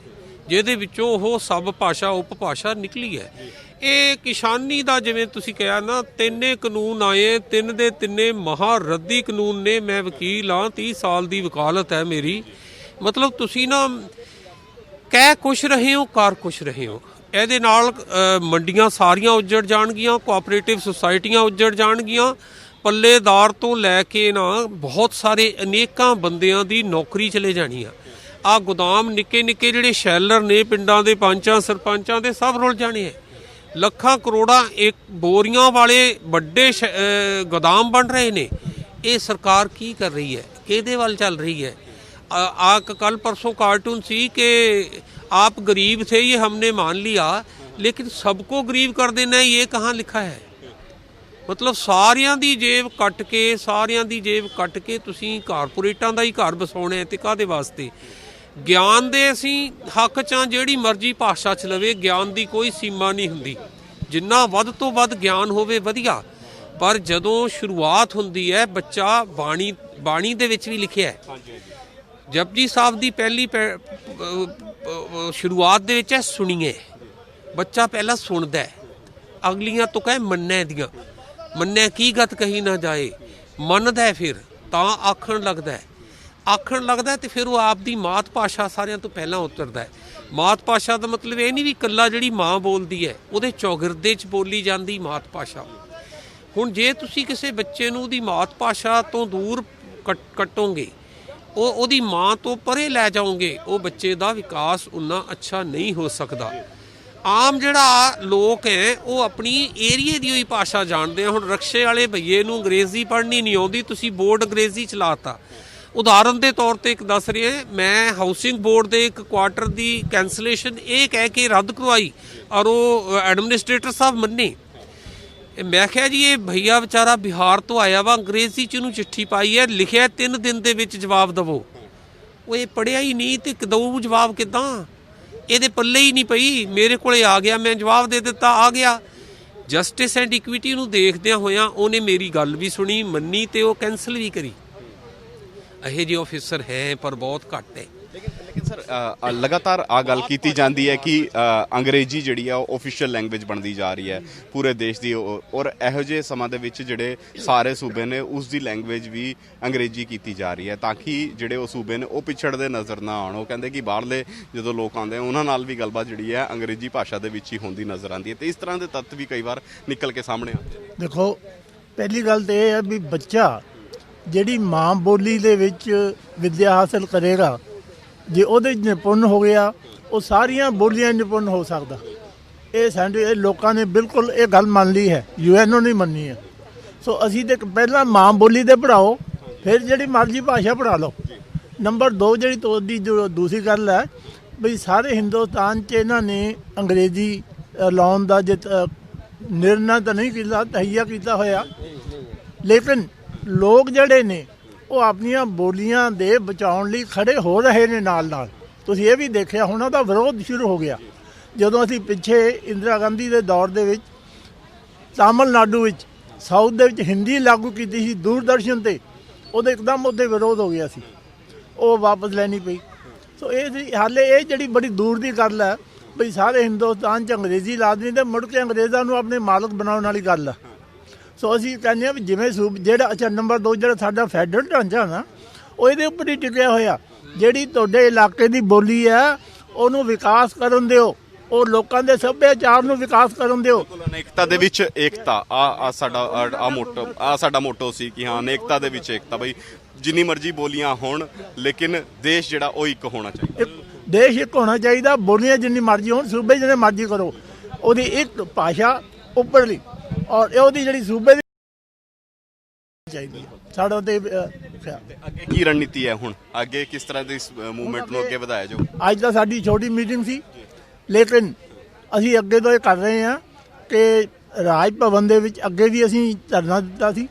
ਜਿਹਦੇ ਵਿੱਚੋਂ ਉਹ ਸਭ ਭਾਸ਼ਾ ਉਪ ਭਾਸ਼ਾ ਨਿਕਲੀ ਹੈ। ਇਹ ਕਿਸਾਨੀ ਦਾ ਜਿਵੇਂ ਤੁਸੀਂ ਕਿਹਾ ਨਾ, 3 ਕਾਨੂੰਨ ਆਏ, 3 ਦੇ 3 ਮਹਾਰੱਦੀ ਕਾਨੂੰਨ ਨੇ। ਮੈਂ ਵਕੀਲ ਹਾਂ, 30 ਸਾਲ ਦੀ ਵਕਾਲਤ ਹੈ ਮੇਰੀ। ਮਤਲਬ ਤੁਸੀਂ ਨਾ ਕਹਿ ਕੁਛ ਰਹੇ ਹੋ, ਕਰ ਕੁਛ ਰਹੇ ਹੋ। ਇਹਦੇ ਨਾਲ ਮੰਡੀਆਂ ਸਾਰੀਆਂ ਉੱਜੜ ਜਾਣਗੀਆਂ, ਕੋਆਪਰੇਟਿਵ ਸੁਸਾਇਟੀਆਂ ਉੱਜੜ ਜਾਣਗੀਆਂ, ਪੱਲੇਦਾਰ ਤੋਂ ਲੈ ਕੇ ਨਾ ਬਹੁਤ ਸਾਰੇ ਅਨੇਕਾਂ ਬੰਦਿਆਂ ਦੀ ਨੌਕਰੀ ਚਲੇ ਜਾਣੀ ਆ। ਆ ਗੋਦਾਮ ਨਿੱਕੇ ਨਿੱਕੇ ਜਿਹੜੇ ਸ਼ੈਲਰ ਨੇ ਪਿੰਡਾਂ ਦੇ ਪੰਚਾਂ ਸਰਪੰਚਾਂ ਦੇ ਸਭ ਰੁਲ ਜਾਣੇ ਹੈ। ਲੱਖਾਂ ਕਰੋੜਾਂ ਇੱਕ ਬੋਰੀਆਂ ਵਾਲੇ ਵੱਡੇ ਗੋਦਾਮ ਬਣ ਰਹੇ ਨੇ। ਇਹ ਸਰਕਾਰ ਕੀ ਕਰ ਰਹੀ ਹੈ? ਕਿਹਦੇ ਵੱਲ ਚੱਲ ਰਹੀ ਹੈ? कल परसों कार्टून सी कि आप गरीब थे ये हमने मान लिया, लेकिन सबको गरीब कर देना है, ये कहाँ लिखा है? मतलब सारियां दी जेब कट के, सारियां दी जेब कट के तुसीं कारपोरेटां दा ही घर बसाउणा है ते काहदे वास्ते? ज्ञान दे असीं हक चां जिहड़ी मर्जी भाषा च लवे, ज्ञान दी कोई सीमा नहीं हुंदी, जिन्ना वध तो वध ज्ञान होवे वधिया। पर जदों शुरुआत हुंदी है, बच्चा बाणी दे विच भी लिखिया है, जपजी साहब दी पहली शुरुआत दे विच है सुणीए, बच्चा पहला सुणदा है, अगलियां तो कहे मन्ने दियां, मन्ने की गत कही ना जाए, मनदा है फिर तां आखण लगदा है, आखण लगदा है तो फिर वो आप दी मात भाषा सारियां तो पहला उतरदा है। मात भाषा का मतलब ये नहीं भी कल्ला जिहड़ी माँ बोलदी है उहदे चौगिरदे च बोली जाती मात भाषा। हुण जे तुसीं किसी बच्चे नूं उहदी मात भाषा तो दूर कट्टोगे, ਉਹਦੀ ਮਾਂ ਤੋਂ ਪਰੇ ਲੈ ਜਾਓਗੇ, ਉਹ ਬੱਚੇ ਦਾ ਵਿਕਾਸ ਉਨਾ ਅੱਛਾ ਨਹੀਂ ਹੋ ਸਕਦਾ। ਆਮ ਜਿਹੜਾ ਲੋਕ ਹੈ ਉਹ ਆਪਣੀ ਏਰੀਏ ਦੀ ਹੀ ਭਾਸ਼ਾ ਜਾਣਦੇ ਆ। ਹੁਣ ਰਕਸ਼ੇ ਵਾਲੇ ਭਈਏ ਨੂੰ ਅੰਗਰੇਜ਼ੀ ਪੜ੍ਹਨੀ ਨਹੀਂ ਆਉਂਦੀ, ਤੁਸੀਂ ਬੋਰਡ ਅੰਗਰੇਜ਼ੀ ਚਲਾਤਾ। ਉਦਾਹਰਨ ਦੇ ਤੌਰ ਤੇ ਇੱਕ ਦੱਸ ਰਿਹਾ, ਮੈਂ ਹਾਊਸਿੰਗ ਬੋਰਡ ਦੇ ਇੱਕ ਕੁਆਟਰ ਦੀ ਕੈਂਸਲੇਸ਼ਨ ਇਹ ਕਹਿ ਕੇ ਰੱਦ ਕਰਵਾਈ ਔਰ ਉਹ ਐਡਮਿਨਿਸਟ੍ਰੇਟਰ ਸਾਹਿਬ ਮੰਨੇ। मैं क्या जी ये भैया बेचारा बिहार तो आया वा, अंग्रेजी च इहनूं चिट्ठी पाई है, लिखिया 3 दिन दे विच जवाब दवो। वो ये पढ़िया ही नहीं तो दऊ जवाब किदां? ये पल्ले ही नहीं पई, मेरे कोले आ गया, मैं जवाब दे दिता, आ गया। जस्टिस एंड इक्विटी नूं देखदियां होया उहने मेरी गल भी सुनी, मन्नी ते वो कैंसल भी करी। ਇਹੋ ਜਿਹੇ ऑफिसर है पर बहुत घट है। लेकिन ਸਰ ਲਗਾਤਾਰ ਆ ਗੱਲ ਕੀਤੀ ਜਾਂਦੀ ਹੈ ਕਿ ਅੰਗਰੇਜ਼ੀ ਜਿਹੜੀ ਆ ਉਹ ਆਫੀਸ਼ੀਅਲ ਲੈਂਗੁਏਜ ਬਣਦੀ ਜਾ ਰਹੀ ਹੈ ਪੂਰੇ ਦੇਸ਼ ਦੀ, ਔਰ ਇਹੋ ਜਿਹੇ ਸਮਾਂ ਦੇ ਵਿੱਚ ਜਿਹੜੇ ਸਾਰੇ ਸੂਬੇ ਨੇ ਉਸ ਦੀ ਲੈਂਗੁਏਜ ਵੀ ਅੰਗਰੇਜ਼ੀ ਕੀਤੀ ਜਾ ਰਹੀ ਹੈ ਤਾਂ ਕਿ ਜਿਹੜੇ ਉਹ ਸੂਬੇ ਨੇ ਉਹ ਪਿਛੜਦੇ ਨਜ਼ਰ ਨਾ ਆਉਣ। ਉਹ ਕਹਿੰਦੇ ਕਿ ਬਾਹਰਲੇ ਜਦੋਂ ਲੋਕ ਆਉਂਦੇ ਉਹਨਾਂ ਨਾਲ ਵੀ ਗੱਲਬਾਤ ਜਿਹੜੀ ਹੈ ਅੰਗਰੇਜ਼ੀ ਭਾਸ਼ਾ ਦੇ ਵਿੱਚ ਹੀ ਹੁੰਦੀ ਨਜ਼ਰ ਆਉਂਦੀ ਹੈ, ਤੇ ਇਸ ਤਰ੍ਹਾਂ ਦੇ ਤੱਤ ਵੀ ਕਈ ਵਾਰ ਨਿਕਲ ਕੇ ਸਾਹਮਣੇ ਆਉਂਦੇ ਨੇ। ਦੇਖੋ, ਪਹਿਲੀ ਗੱਲ ਤਾਂ ਇਹ ਹੈ ਵੀ ਬੱਚਾ ਜਿਹੜੀ ਮਾਂ ਬੋਲੀ ਦੇ ਵਿੱਚ ਵਿੱਦਿਆ ਹਾਸਲ ਕਰੇਗਾ, ਜੇ ਉਹਦੇ ਨਿਪੁੰਨ ਹੋ ਗਿਆ ਉਹ ਸਾਰੀਆਂ ਬੋਲੀਆਂ ਨਿਪੁੰਨ ਹੋ ਸਕਦਾ। ਇਹ ਸਾਡੇ ਲੋਕਾਂ ਨੇ ਬਿਲਕੁਲ ਇਹ ਗੱਲ ਮੰਨ ਲਈ ਹੈ, UN ਨਹੀਂ ਮੰਨੀ ਹੈ। ਸੋ ਅਸੀਂ ਤੇ ਪਹਿਲਾਂ ਮਾਂ ਬੋਲੀ ਦੇ ਪੜ੍ਹਾਓ, ਫਿਰ ਜਿਹੜੀ ਮਰਜ਼ੀ ਭਾਸ਼ਾ ਪੜ੍ਹਾ ਲਓ। ਨੰਬਰ 2 ਜਿਹੜੀ ਤੁਹਾਡੀ ਜੋ ਦੂਸਰੀ ਗੱਲ ਹੈ ਵੀ ਸਾਰੇ ਹਿੰਦੁਸਤਾਨ 'ਚ ਇਹਨਾਂ ਨੇ ਅੰਗਰੇਜ਼ੀ ਲਾਉਣ ਦਾ ਨਿਰਣਾ ਤਾਂ ਨਹੀਂ ਕੀਤਾ, ਤਹਈਆ ਕੀਤਾ ਹੋਇਆ, ਲੇਕਿਨ ਲੋਕ ਜਿਹੜੇ ਨੇ ਉਹ ਆਪਣੀਆਂ ਬੋਲੀਆਂ ਦੇ ਬਚਾਉਣ ਲਈ ਖੜੇ ਹੋ ਰਹੇ ਨੇ ਨਾਲ ਨਾਲ। ਤੁਸੀਂ ਇਹ ਵੀ ਦੇਖਿਆ ਹੋਣਾ, ਉਹਦਾ ਵਿਰੋਧ ਸ਼ੁਰੂ ਹੋ ਗਿਆ ਜਦੋਂ ਅਸੀਂ ਪਿੱਛੇ ਇੰਦਰਾ ਗਾਂਧੀ ਦੇ ਦੌਰ ਦੇ ਵਿੱਚ ਤਾਮਿਲਨਾਡੂ ਵਿੱਚ ਸਾਊਥ ਦੇ ਵਿੱਚ ਹਿੰਦੀ ਲਾਗੂ ਕੀਤੀ ਸੀ ਦੂਰਦਰਸ਼ਨ ਤੇ, ਉਹਦੇ ਇੱਕਦਮ ਉਹਦੇ ਵਿਰੋਧ ਹੋ ਗਿਆ ਸੀ, ਉਹ ਵਾਪਸ ਲੈਣੀ ਪਈ। ਸੋ ਇਹ ਹਾਲੇ ਇਹ ਜਿਹੜੀ ਬੜੀ ਦੂਰ ਦੀ ਗੱਲ ਹੈ ਵੀ ਸਾਰੇ ਹਿੰਦੁਸਤਾਨ 'ਚ ਅੰਗਰੇਜ਼ੀ ਲਾ ਦੇਣੀ ਤੇ ਮੁੜ ਕੇ ਅੰਗਰੇਜ਼ਾਂ ਨੂੰ ਆਪਣੇ ਮਾਲਕ ਬਣਾਉਣ ਵਾਲੀ ਗੱਲ ਹੈ। ਸੋ ਅਸੀਂ ਕਹਿੰਦੇ ਹਾਂ ਵੀ ਜਿਵੇਂ ਜਿਹੜਾ ਅੱਛਾ ਨੰਬਰ 2 ਜਿਹੜਾ ਸਾਡਾ ਫੈਡਰਲ ਢਾਂਚਾ ਨਾ ਉਹ ਇਹਦੇ ਉੱਪਰ ਹੀ ਟਿਕਿਆ ਹੋਇਆ। ਜਿਹੜੀ ਤੁਹਾਡੇ ਇਲਾਕੇ ਦੀ ਬੋਲੀ ਹੈ ਉਹਨੂੰ ਵਿਕਾਸ ਕਰਨ ਦਿਓ, ਉਹ ਲੋਕਾਂ ਦੇ ਸੱਭਿਆਚਾਰ ਨੂੰ ਵਿਕਾਸ ਕਰਨ ਦਿਓ। ਅਨੇਕਤਾ ਦੇ ਵਿੱਚ ਏਕਤਾ, ਆ ਸਾਡਾ ਮੋਟੋ ਸੀ ਕਿ ਹਾਂ ਅਨੇਕਤਾ ਦੇ ਵਿੱਚ ਏਕਤਾ। ਬਈ ਜਿੰਨੀ ਮਰਜ਼ੀ ਬੋਲੀਆਂ ਹੋਣ ਲੇਕਿਨ ਦੇਸ਼ ਜਿਹੜਾ ਉਹ ਇੱਕ ਹੋਣਾ ਚਾਹੀਦਾ। ਦੇਸ਼ ਇੱਕ ਹੋਣਾ ਚਾਹੀਦਾ, ਬੋਲੀਆਂ ਜਿੰਨੀ ਮਰਜ਼ੀ ਹੋਣ, ਸੂਬੇ ਜਿੰਨੇ ਮਰਜ਼ੀ ਕਰੋ, ਉਹਦੀ ਇੱਕ ਭਾਸ਼ਾ ਉੱਪਰਲੀ ਔਰ ਉਹਦੀ ਜਿਹੜੀ ਸੂਬੇ ਦੀ ਚਾਹੀਦੀ ਹੈ। ਸਾਡਾ ਤੇ ਅੱਗੇ ਕੀ ਰਣਨੀਤੀ ਹੈ ਹੁਣ, ਅੱਗੇ ਕਿਸ ਤਰ੍ਹਾਂ ਦੀ ਇਸ ਮੂਵਮੈਂਟ ਨੂੰ ਅੱਗੇ ਵਧਾਇਆ ਜਾਊ? ਅੱਜ ਤਾਂ ਸਾਡੀ ਛੋਟੀ ਮੀਟਿੰਗ ਸੀ, ਲੇਕਿਨ ਅਸੀਂ ਅੱਗੇ ਤੋਂ ਇਹ ਕਰ ਰਹੇ ਹਾਂ ਕਿ ਰਾਜ ਭਵਨ ਦੇ ਵਿੱਚ ਅੱਗੇ ਵੀ ਅਸੀਂ ਧਰਨਾ ਦਿੱਤਾ ਸੀ,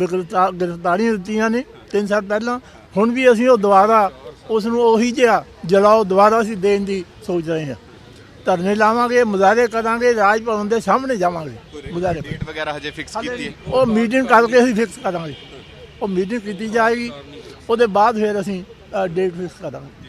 ਗ੍ਰਿਫਤਾਰੀਆਂ ਦਿੱਤੀਆਂ ਨੇ 3 ਸਾਲ ਪਹਿਲਾਂ। ਹੁਣ ਵੀ ਅਸੀਂ ਉਹ ਦੁਬਾਰਾ ਉਸ ਨੂੰ ਉਹੀ ਜਿਹਾ ਜਲਾਓ ਦੁਬਾਰਾ ਅਸੀਂ ਦੇਣ ਦੀ ਸੋਚ ਰਹੇ ਹਾਂ। ਧਰਨੇ ਲਾਵਾਂਗੇ, ਮੁਜ਼ਾਹਰੇ ਕਰਾਂਗੇ, ਰਾਜ ਭਵਨ ਦੇ ਸਾਹਮਣੇ ਜਾਵਾਂਗੇ ਮੁਜ਼ਾਹਰੇ। ਡੇਟ ਵਗੈਰਾ ਹਜੇ ਫਿਕਸ ਕੀਤੀ ਹੈ? ਉਹ ਮੀਟਿੰਗ ਕਰਕੇ ਅਸੀਂ ਫਿਕਸ ਕਰਾਂਗੇ, ਉਹ ਮੀਟਿੰਗ ਕੀਤੀ ਜਾਏਗੀ, ਉਹਦੇ ਬਾਅਦ ਫਿਰ ਅਸੀਂ ਡੇਟ ਫਿਕਸ ਕਰਾਂਗੇ।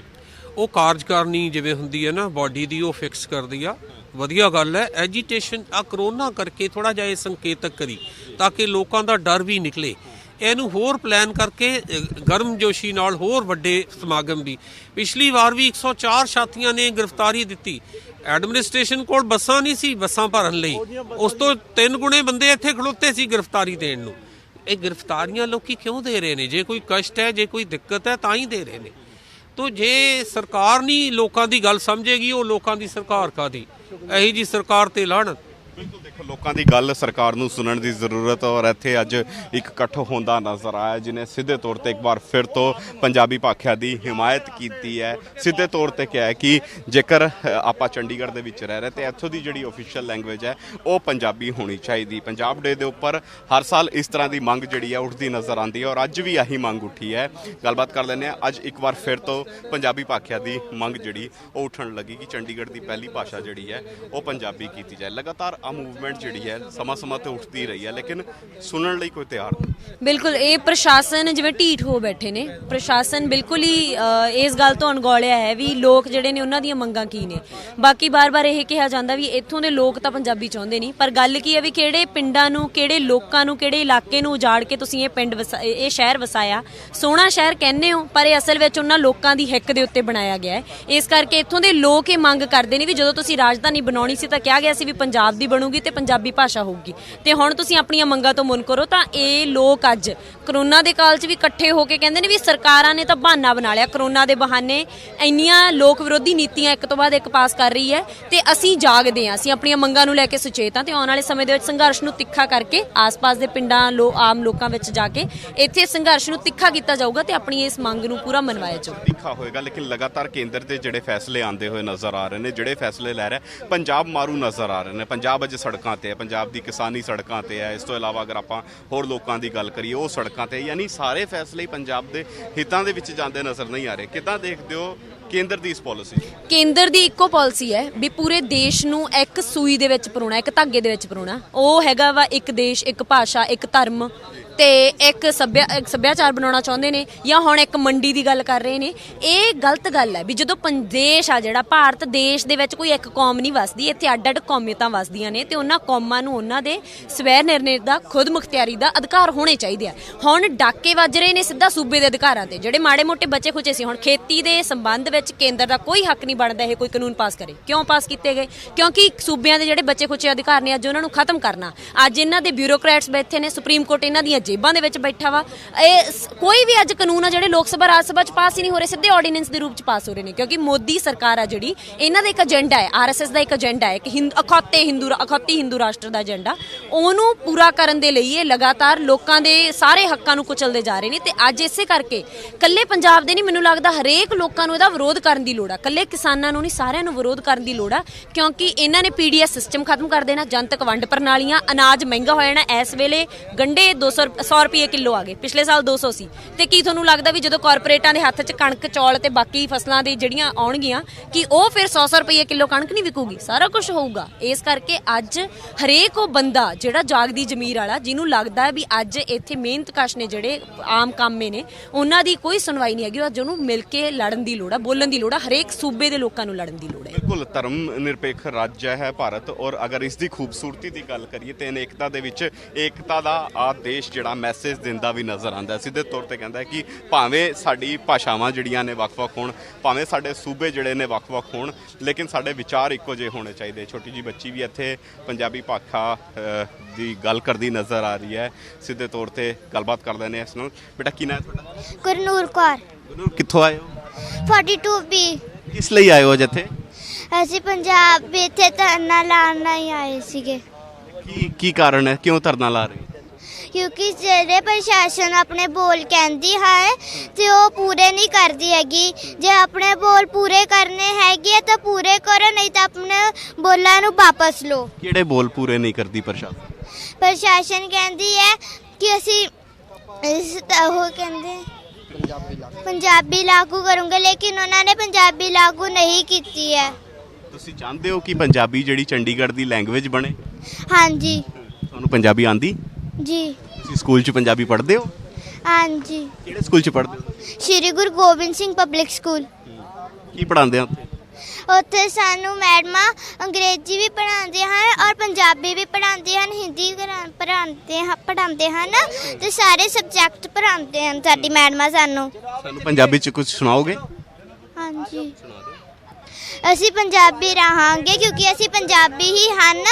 ਉਹ ਕਾਰਜਕਾਰਨੀ ਜਿਵੇਂ ਹੁੰਦੀ ਹੈ ਨਾ ਬਾਡੀ ਦੀ, ਉਹ ਫਿਕਸ ਕਰਦੀ ਆ, ਵਧੀਆ ਗੱਲ ਹੈ। ਐਜੀਟੇਸ਼ਨ ਆ ਕਰੋਨਾ ਕਰਕੇ ਥੋੜਾ ਜਿਹਾ ਇਹ ਸੰਕੇਤਕ ਕਰੀ ਤਾਂ ਕਿ ਲੋਕਾਂ ਦਾ ਡਰ ਵੀ ਨਿਕਲੇ। ਇਹਨੂੰ ਹੋਰ ਪਲਾਨ ਕਰਕੇ ਗਰਮਜੋਸ਼ੀ ਨਾਲ ਹੋਰ ਵੱਡੇ ਸਮਾਗਮ ਵੀ, ਪਿਛਲੀ ਵਾਰ ਵੀ 104 ਸਾਥੀਆਂ ਨੇ ਗ੍ਰਿਫਤਾਰੀ ਦਿੱਤੀ। ਐਡਮਿਨਿਸਟ੍ਰੇਸ਼ਨ ਕੋਲ ਬੱਸਾਂ ਨਹੀਂ ਸੀ ਬੱਸਾਂ ਭਰਨ ਲਈ, ਉਸ ਤੋਂ 3 ਗੁਣੇ ਬੰਦੇ ਇੱਥੇ ਖਲੋਤੇ ਸੀ ਗ੍ਰਿਫਤਾਰੀ ਦੇਣ ਨੂੰ। ਇਹ ਗ੍ਰਿਫਤਾਰੀਆਂ ਲੋਕੀ ਕਿਉਂ ਦੇ ਰਹੇ ਨੇ? ਜੇ ਕੋਈ ਕਸ਼ਟ ਹੈ, ਜੇ ਕੋਈ ਦਿੱਕਤ ਹੈ ਤਾਂ ਹੀ ਦੇ ਰਹੇ ਨੇ। ਤੋ ਜੇ ਸਰਕਾਰ ਨਹੀਂ ਲੋਕਾਂ ਦੀ ਗੱਲ ਸਮਝੇਗੀ, ਉਹ ਲੋਕਾਂ ਦੀ ਸਰਕਾਰ ਕਾਹਦੀ? ਇਹੀ ਜੀ ਸਰਕਾਰ ਤੇ ਲਾਹਨਤ। ਬਿਲਕੁਲ, ਦੇਖੋ ਲੋਕਾਂ ਦੀ ਗੱਲ ਸਰਕਾਰ ਨੂੰ ਸੁਣਨ ਦੀ ਜ਼ਰੂਰਤ, ਔਰ ਇੱਥੇ ਅੱਜ ਇੱਕ ਇਕੱਠ ਹੁੰਦਾ ਨਜ਼ਰ ਆਇਆ ਜਿਹਨੇ ਸਿੱਧੇ ਤੌਰ ਤੇ ਇੱਕ ਵਾਰ ਫਿਰ ਤੋਂ ਪੰਜਾਬੀ ਭਾਖਿਆ ਦੀ ਹਿਮਾਇਤ ਕੀਤੀ ਹੈ। ਸਿੱਧੇ ਤੌਰ ਤੇ ਕਿਹਾ ਹੈ ਕਿ ਜੇਕਰ ਆਪਾਂ ਚੰਡੀਗੜ੍ਹ ਦੇ ਵਿੱਚ ਰਹਿ ਰਹੇ ਤੇ ਇੱਥੋਂ ਦੀ ਜਿਹੜੀ ਆਫੀਸ਼ੀਅਲ ਲੈਂਗੁਏਜ ਹੈ ਉਹ ਪੰਜਾਬੀ ਹੋਣੀ ਚਾਹੀਦੀ। ਪੰਜਾਬ ਡੇ ਦੇ ਉੱਪਰ ਹਰ ਸਾਲ ਇਸ ਤਰ੍ਹਾਂ ਦੀ ਮੰਗ ਜਿਹੜੀ ਹੈ ਉੱਠਦੀ ਨਜ਼ਰ ਆਉਂਦੀ ਹੈ, ਔਰ ਅੱਜ ਵੀ ਆਹੀ ਮੰਗ ਉੱਠੀ ਹੈ। ਗੱਲਬਾਤ ਕਰ ਲੈਂਦੇ ਹਾਂ, ਅੱਜ ਇੱਕ ਵਾਰ ਫਿਰ ਤੋਂ ਪੰਜਾਬੀ ਭਾਖਿਆ ਦੀ ਮੰਗ ਜਿਹੜੀ ਉਹ ਉੱਠਣ ਲੱਗੀ ਕਿ ਚੰਡੀਗੜ੍ਹ ਦੀ ਪਹਿਲੀ ਭਾਸ਼ਾ ਜਿਹੜੀ ਹੈ ਉਹ ਪੰਜਾਬੀ ਕੀਤੀ ਜਾਏ। ਲਗਾਤਾਰ ਆ ਮੂਵਮੈਂਟ ਜਿਹੜੀ ਹੈ ਸਮਾਂ ਤੇ ਉੱਠਦੀ ਰਹੀ ਹੈ, ਲੇਕਿਨ ਸੁਣਨ ਲਈ ਕੋਈ ਤਿਆਰ ਨਹੀਂ। ਬਿਲਕੁਲ, ਇਹ ਪ੍ਰਸ਼ਾਸਨ ਜਿਵੇਂ ਢੀਠ ਹੋ ਬੈਠੇ ਨੇ। ਪ੍ਰਸ਼ਾਸਨ ਬਿਲਕੁਲ ਹੀ ਇਸ ਗੱਲ ਤੋਂ ਅਣਗੌਲਿਆ ਹੈ ਵੀ ਲੋਕ ਜਿਹੜੇ ਨੇ ਉਹਨਾਂ ਦੀਆਂ ਮੰਗਾਂ ਕੀ ਨੇ। ਬਾਕੀ ਬਾਰ-ਬਾਰ ਇਹ ਕਿਹਾ ਜਾਂਦਾ ਵੀ ਇੱਥੋਂ ਦੇ ਲੋਕ ਤਾਂ ਪੰਜਾਬੀ ਚਾਹੁੰਦੇ ਨਹੀਂ, ਪਰ ਗੱਲ ਕੀ ਹੈ ਵੀ ਕਿਹੜੇ ਪਿੰਡਾਂ ਨੂੰ, ਕਿਹੜੇ ਲੋਕਾਂ ਨੂੰ, ਕਿਹੜੇ ਇਲਾਕੇ ਨੂੰ ਉਜਾੜ ਕੇ ਤੁਸੀਂ ਇਹ ਸ਼ਹਿਰ ਵਸਾਇਆ। ਸੋਹਣਾ ਸ਼ਹਿਰ ਕਹਿੰਦੇ ਹੋ, ਪਰ ਇਹ ਅਸਲ ਵਿੱਚ ਉਹਨਾਂ ਲੋਕਾਂ ਦੀ ਹਿੱਕ ਦੇ ਉੱਤੇ ਬਣਾਇਆ ਗਿਆ ਹੈ। ਇਸ ਕਰਕੇ ਇੱਥੋਂ ਦੇ ਲੋਕ ਇਹ ਮੰਗ ਕਰਦੇ ਨੇ ਵੀ ਜਦੋਂ ਤੁਸੀਂ ਰਾਜਧਾਨੀ ਬਣਾਉਣੀ ਸੀ ਤਾਂ ਕਿਹਾ ਗਿਆ ਸੀ ਵੀ ਪੰਜਾਬ ਦੀ ਬਣੂਗੀ ਤੇ ਪੰਜਾਬੀ ਭਾਸ਼ਾ ਹੋਊਗੀ, ਤੇ ਹੁਣ ਤੁਸੀਂ ਆਪਣੀਆਂ ਮੰਗਾਂ ਤੋਂ ਮੁਨ ਕਰੋ। ਤਾਂ ਇਹ ਲੋਕ ਅੱਜ ਕਰੋਨਾ ਦੇ ਕਾਲ 'ਚ ਵੀ ਇਕੱਠੇ ਹੋ ਕੇ ਕਹਿੰਦੇ ਨੇ ਵੀ ਸਰਕਾਰਾਂ ਨੇ ਤਾਂ ਬਹਾਨਾ ਬਣਾ ਲਿਆ, ਕਰੋਨਾ ਦੇ ਬਹਾਨੇ ਇੰਨੀਆਂ ਲੋਕ ਵਿਰੋਧੀ ਨੀਤੀਆਂ ਇੱਕ ਤੋਂ ਬਾਅਦ ਇੱਕ ਪਾਸ ਕਰ ਰਹੀ ਹੈ, ਤੇ ਅਸੀਂ ਜਾਗਦੇ ਹਾਂ, ਅਸੀਂ ਆਪਣੀਆਂ ਮੰਗਾਂ ਨੂੰ ਲੈ ਕੇ ਸੁਚੇਤ ਹਾਂ, ਤੇ ਆਉਣ ਵਾਲੇ ਸਮੇਂ ਦੇ ਵਿੱਚ ਸੰਘਰਸ਼ ਨੂੰ ਤਿੱਖਾ ਕਰਕੇ ਆਸ-ਪਾਸ ਦੇ ਪਿੰਡਾਂ ਆਮ ਲੋਕਾਂ ਵਿੱਚ ਜਾ ਕੇ ਇੱਥੇ ਸੰਘਰਸ਼ ਨੂੰ ਤਿੱਖਾ ਕੀਤਾ ਜਾਊਗਾ ਤੇ ਆਪਣੀ ਇਸ ਮੰਗ ਨੂੰ ਪੂਰਾ ਮਨਵਾਇਆ ਜਾਊਗਾ। ਤਿੱਖਾ ਹੋਏਗਾ, ਲੇਕਿਨ ਲਗਾਤਾਰ ਕੇਂਦਰ ਦੇ ਜਿਹੜੇ ਫੈਸਲੇ ਆਉਂਦੇ ਹੋਏ ਨਜ਼ਰ ਆ ਰਹੇ ਨੇ, ਜਿਹੜੇ ਫੈਸਲੇ ਲੈ ਰਿਹਾ ਪੰਜਾਬ ਮਾਰੂ ਨਜ਼ਰ ਆ ਰਹੇ ਨੇ। ਪੰਜਾਬ ਅੱਜ ਸੜਕਾਂ ਤੇ ਹੈ, ਪੰਜਾਬ ਦੀ ਕਿਸਾਨੀ ਸੜਕਾਂ ਤੇ ਹੈ। ਇਸ ਤੋਂ ਇਲਾਵਾ ਅਗਰ ਆਪਾਂ ਹੋਰ ਲੋਕਾਂ ਦੀ ਗੱਲ ਕਰੀਏ ਉਹ ਸੜਕਾਂ ਤੇ, ਯਾਨੀ ਸਾਰੇ ਫੈਸਲੇ ਪੰਜਾਬ ਦੇ ਹਿੱਤਾਂ ਦੇ ਵਿੱਚ ਜਾਂਦੇ ਨਜ਼ਰ ਨਹੀਂ ਆ ਰਹੇ। ਕਿੱਦਾਂ ਦੇਖਦੇ ਹੋ ਕੇਂਦਰ ਦੀ ਇਸ ਪਾਲਿਸੀ? ਕੇਂਦਰ ਦੀ ਇੱਕੋ ਪਾਲਿਸੀ ਹੈ ਵੀ ਪੂਰੇ ਦੇਸ਼ ਨੂੰ ਇੱਕ ਸੂਈ ਦੇ ਵਿੱਚ ਪਰੋਣਾ, ਇੱਕ ਧਾਗੇ ਦੇ ਵਿੱਚ ਪਰੋਣਾ। ਉਹ ਹੈਗਾ ਵਾ ਇੱਕ ਦੇਸ਼, ਇੱਕ ਭਾਸ਼ਾ, ਇੱਕ ਧਰਮ ਤੇ ਇੱਕ ਸੱਭਿਆਚਾਰ ਬਣਾਉਣਾ ਚਾਹੁੰਦੇ ਨੇ ਜਾਂ ਹੁਣ ਇੱਕ ਮੰਡੀ ਦੀ ਗੱਲ ਕਰ ਰਹੇ ਨੇ। ਇਹ ਗਲਤ ਗੱਲ ਹੈ ਵੀ ਜਦੋਂ ਦੇਸ਼ ਆ ਜਿਹੜਾ ਭਾਰਤ ਦੇਸ਼ ਦੇ ਵਿੱਚ ਕੋਈ ਇੱਕ ਕੌਮ ਨਹੀਂ ਵਸਦੀ, ਇੱਥੇ ਅੱਡ-ਅੱਡ ਕੌਮੀਅਤਾਂ ਵਸਦੀਆਂ ਨੇ ਤੇ ਉਹਨਾਂ ਕੌਮਾਂ ਨੂੰ ਉਹਨਾਂ ਦੇ ਸਵੈ ਨਿਰਣੇ ਦਾ ਖੁਦ ਮੁਖਤਿਆਰੀ ਦਾ ਅਧਿਕਾਰ ਹੋਣੇ ਚਾਹੀਦੇ ਆ। ਹੁਣ ਡਾਕੇ ਵੱਜ ਰਹੇ ਨੇ ਸਿੱਧਾ ਸੂਬੇ ਦੇ ਅਧਿਕਾਰਾਂ ਤੇ, ਜਿਹੜੇ ਮਾੜੇ ਮੋਟੇ ਬੱਚੇ ਖੁਚੇ ਸੀ। ਹੁਣ ਖੇਤੀ ਦੇ ਸੰਬੰਧ ਵਿੱਚ ਕੇਂਦਰ ਦਾ ਕੋਈ ਹੱਕ ਨਹੀਂ ਬਣਦਾ ਇਹ ਕੋਈ ਕਾਨੂੰਨ ਪਾਸ ਕਰੇ। ਕਿਉਂ ਪਾਸ ਕੀਤੇ ਗਏ? ਕਿਉਂਕਿ ਸੂਬਿਆਂ ਦੇ ਜਿਹੜੇ ਬੱਚੇ ਖੁਚੇ ਅਧਿਕਾਰ ਨੇ ਅੱਜ ਉਹਨਾਂ ਨੂੰ ਖਤਮ ਕਰਨਾ। ਅੱਜ ਇਹਨਾਂ ਦੇ ਬਿਊਰੋਕਰੈਟਸ ਬੈਠੇ ਨੇ, ਸੁਪਰੀਮ ਕੋਰਟ ਇਹਨਾਂ ਦੀਆਂ ਜੇਬਾਂ ਦੇ ਵਿੱਚ ਬੈਠਾ ਵਾ। ਇਹ ਕੋਈ ਵੀ ਅੱਜ ਕਾਨੂੰਨ ਆ ਜਿਹੜੇ ਲੋਕ ਸਭਾ ਰਾਜ ਸਭਾ 'ਚ ਪਾਸ ਹੀ ਨਹੀਂ ਹੋ ਰਹੇ, ਸਿੱਧੇ ਆਰਡੀਨੈਂਸ ਦੇ ਰੂਪ 'ਚ ਪਾਸ ਹੋ ਰਹੇ ਨੇ। ਕਿਉਂਕਿ ਮੋਦੀ ਸਰਕਾਰ ਆ ਜਿਹੜੀ, ਇਹਨਾਂ ਦਾ ਇੱਕ ਏਜੰਡਾ ਹੈ, RSS ਦਾ ਇੱਕ ਏਜੰਡਾ ਹੈ ਕਿ ਅਖੌਤੀ ਹਿੰਦੂ ਰਾਸ਼ਟਰ ਦਾ ਏਜੰਡਾ, ਉਹਨੂੰ ਪੂਰਾ ਕਰਨ ਦੇ ਲਈ ਇਹ ਲਗਾਤਾਰ ਲੋਕਾਂ ਦੇ ਸਾਰੇ ਹੱਕਾਂ ਨੂੰ ਕੁਚਲਦੇ ਜਾ ਰਹੇ ਨੇ। ਤੇ ਅੱਜ ਇਸੇ ਕਰਕੇ ਕੱਲੇ ਪੰਜਾਬ ਦੇ ਨਹੀਂ, ਮੈਨੂੰ ਲੱਗਦਾ ਹਰੇਕ ਲੋਕਾਂ ਨੂੰ ਇਹਦਾ ਵਿਰੋਧ ਕਰਨ ਦੀ ਲੋੜ ਆ। ਕੱਲੇ ਕਿਸਾਨਾਂ ਨੂੰ ਨਹੀਂ, ਸਾਰਿਆਂ ਨੂੰ ਵਿਰੋਧ ਕਰਨ ਦੀ ਲੋੜ ਆ। ਕਿਉਂਕਿ ਇਹਨਾਂ ਨੇ PDS ਸਿਸਟਮ ਖਤਮ ਕਰ ਦੇਣਾ, ਜਨਤਕ ਵੰਡ ਪ੍ਰਣਾਲੀਆਂ, ਅਨਾਜ ਮਹਿੰਗਾ ਹੋ ਜਾਣਾ। ਇਸ ਵੇਲੇ ਗੰਢੇ 100 ਰੁਪਏ ਕਿਲੋ ਆ ਗਏ, ਪਿਛਲੇ ਸਾਲ 200 ਸੀ। ਤੇ ਕੀ ਤੁਹਾਨੂੰ ਲੱਗਦਾ ਵੀ ਜਦੋਂ ਕਾਰਪੋਰੇਟਾਂ ਦੇ ਹੱਥ 'ਚ ਕਣਕ, ਚੌਲ ਤੇ ਬਾਕੀ ਫਸਲਾਂ ਦੀ ਜਿਹੜੀਆਂ ਆਉਣਗੀਆਂ ਕਿ ਉਹ ਫਿਰ 100 ਰੁਪਏ ਕਿਲੋ ਕਣਕ ਨਹੀਂ ਵਿਕੂਗੀ? ਸਾਰਾ ਕੁਝ ਹੋਊਗਾ। ਇਸ ਕਰਕੇ ਅੱਜ ਹਰੇਕ ਉਹ ਬੰਦਾ ਜਿਹੜਾ ਜਾਗਦੀ ਜ਼ਮੀਰ ਵਾਲਾ, ਜਿਹਨੂੰ ਲੱਗਦਾ ਵੀ ਅੱਜ ਇੱਥੇ ਮਿਹਨਤਕਸ਼ ਨੇ ਜਿਹੜੇ ਆਮ ਕਾਮੇ ਨੇ, ਉਹਨਾਂ ਦੀ ਕੋਈ ਸੁਣਵਾਈ ਨਹੀਂ ਹੈਗੀ। ਅੱਜ ਉਹਨੂੰ ਮਿਲ ਕੇ ਲੜਨ ਦੀ ਲੋੜ ਆ, ਬੋਲਣ ਦੀ ਲੋੜ ਆ। ਹਰੇਕ ਸੂਬੇ ਦੇ ਲੋਕਾਂ ਨੂੰ ਲੜਨ ਦੀ ਲੋੜ ਹੈ। ਬਿਲਕੁਲ ਧਰਮ ਨਿਰਪੇਖ ਰਾਜ ਹੈ ਭਾਰਤ, ਔਰ ਅਗਰ ਇਸ ਦੀ ਖੂਬਸੂਰਤੀ ਦੀ ਗੱਲ ਕਰੀਏ ਤੇ ਅਨੇਕਤਾ ਦੇ ਵਿੱਚ ਏਕਤਾ ਦਾ ਆ ਦੇਸ਼ ਜਿਹੜਾ ਮੈਸੇਜ ਦਿੰਦਾ ਵੀ ਨਜ਼ਰ ਆਉਂਦਾ। ਸਿੱਧੇ ਤੌਰ ਤੇ ਕਹਿੰਦਾ ਕਿ ਭਾਵੇਂ ਸਾਡੀ ਭਾਸ਼ਾਵਾਂ ਜਿਹੜੀਆਂ ਨੇ ਵੱਖ-ਵੱਖ ਹੋਣ, ਭਾਵੇਂ ਸਾਡੇ ਸੂਬੇ ਜਿਹੜੇ ਨੇ ਵੱਖ-ਵੱਖ ਹੋਣ, ਲੇਕਿਨ ਸਾਡੇ ਵਿਚਾਰ ਇੱਕੋ ਜਿਹੇ ਹੋਣੇ ਚਾਹੀਦੇ। ਛੋਟੀ ਜੀ ਬੱਚੀ ਵੀ ਇੱਥੇ ਪੰਜਾਬੀ ਭਾਸ਼ਾ ਦੀ ਗੱਲ ਕਰਦੀ ਨਜ਼ਰ ਆ ਰਹੀ ਹੈ। ਸਿੱਧੇ ਤੌਰ ਤੇ ਗੱਲਬਾਤ ਕਰਦੇ ਨੇ ਇਸ ਨਾਲ। ਬੇਟਾ ਕੀ ਨਾਮ ਹੈ ਤੁਹਾਡਾ? ਗੁਰਨੂਰ ਕੌਰ। ਗੁਰਨੂਰ, ਕਿੱਥੋਂ ਆਏ ਹੋ? 42B। ਕਿਸ ਲਈ ਆਏ ਹੋ ਅੱਜ ਇੱਥੇ? ਅਸੀਂ ਪੰਜਾਬ ਇੱਥੇ ਧਰਨਾ ਲਾਉਣ ਹੀ ਆਏ ਸੀਗੇ। ਕੀ ਕਾਰਨ ਹੈ, ਕਿਉਂ ਧਰਨਾ ਲਾ ਰਹੇ ਹੋ? ਕਿਉਂਕਿ ਜਿਹੜੇ ਪ੍ਰਸ਼ਾਸਨ ਆਪਣੇ ਬੋਲ ਕਹਿੰਦੀ ਹੈ ਤੇ ਉਹ ਪੂਰੇ ਨਹੀਂ ਕਰਦੀ ਹੈਗੀ। ਜੇ ਆਪਣੇ ਬੋਲ ਪੂਰੇ ਕਰਨੇ ਹੈਗੇ ਤਾਂ ਪੂਰੇ ਕਰੋ, ਨਹੀਂ ਤਾਂ ਆਪਣੇ ਬੋਲਾਂ ਨੂੰ ਵਾਪਸ ਲਓ। ਕਿਹੜੇ ਬੋਲ ਪੂਰੇ ਨਹੀਂ ਕਰਦੀ ਪ੍ਰਸ਼ਾਸਨ? ਪ੍ਰਸ਼ਾਸਨ ਕਹਿੰਦੀ ਹੈ ਕਿ ਅਸੀਂ ਉਹ ਕਹਿੰਦੇ ਪੰਜਾਬੀ ਲਾਗੂ ਕਰੂੰਗੇ, ਲੇਕਿਨ ਉਹਨਾਂ ਨੇ ਪੰਜਾਬੀ ਲਾਗੂ ਨਹੀਂ ਕੀਤੀ ਹੈ। ਤੁਸੀਂ ਚਾਹੁੰਦੇ ਹੋ ਕਿ ਪੰਜਾਬੀ ਜਿਹੜੀ ਚੰਡੀਗੜ੍ਹ ਦੀ ਲੈਂਗੁਏਜ ਬਣੇ? ਹਾਂਜੀ। ਤੁਹਾਨੂੰ ਪੰਜਾਬੀ ਆਂਦੀ ਜੀ। ਤੁਸੀਂ ਸਕੂਲ 'ਚ ਪੰਜਾਬੀ ਪੜ੍ਹਦੇ ਹੋ? ਹਾਂਜੀ। ਕਿਹੜੇ ਸਕੂਲ 'ਚ ਪੜ੍ਹਦੇ ਹੋ? Shri Guru Gobind Singh public school. ਕੀ ਪੜ੍ਹਾਉਂਦੇ ਆ ਉੱਥੇ? ਉੱਥੇ ਸਾਨੂੰ ਮੈਡਮਾਂ ਅੰਗਰੇਜ਼ੀ ਵੀ ਪੜ੍ਹਾਉਂਦੇ ਹਨ ਔਰ ਪੰਜਾਬੀ ਵੀ ਪੜ੍ਹਾਉਂਦੇ ਹਨ, ਹਿੰਦੀ ਪੜ੍ਹਾਉਂਦੇ ਹਨ ਤੇ ਸਾਰੇ ਸਬਜੈਕਟ ਪੜ੍ਹਾਉਂਦੇ ਹਨ ਸਾਡੀ ਮੈਡਮਾਂ ਸਾਨੂੰ। ਸਾਨੂੰ ਪੰਜਾਬੀ 'ਚ ਕੁਝ ਸੁਣਾਓਗੇ? ਹਾਂਜੀ। ਅਸੀਂ ਪੰਜਾਬੀ ਰਹਾਂਗੇ ਕਿਉਂਕਿ ਅਸੀਂ ਪੰਜਾਬੀ ਹੀ ਹਨ,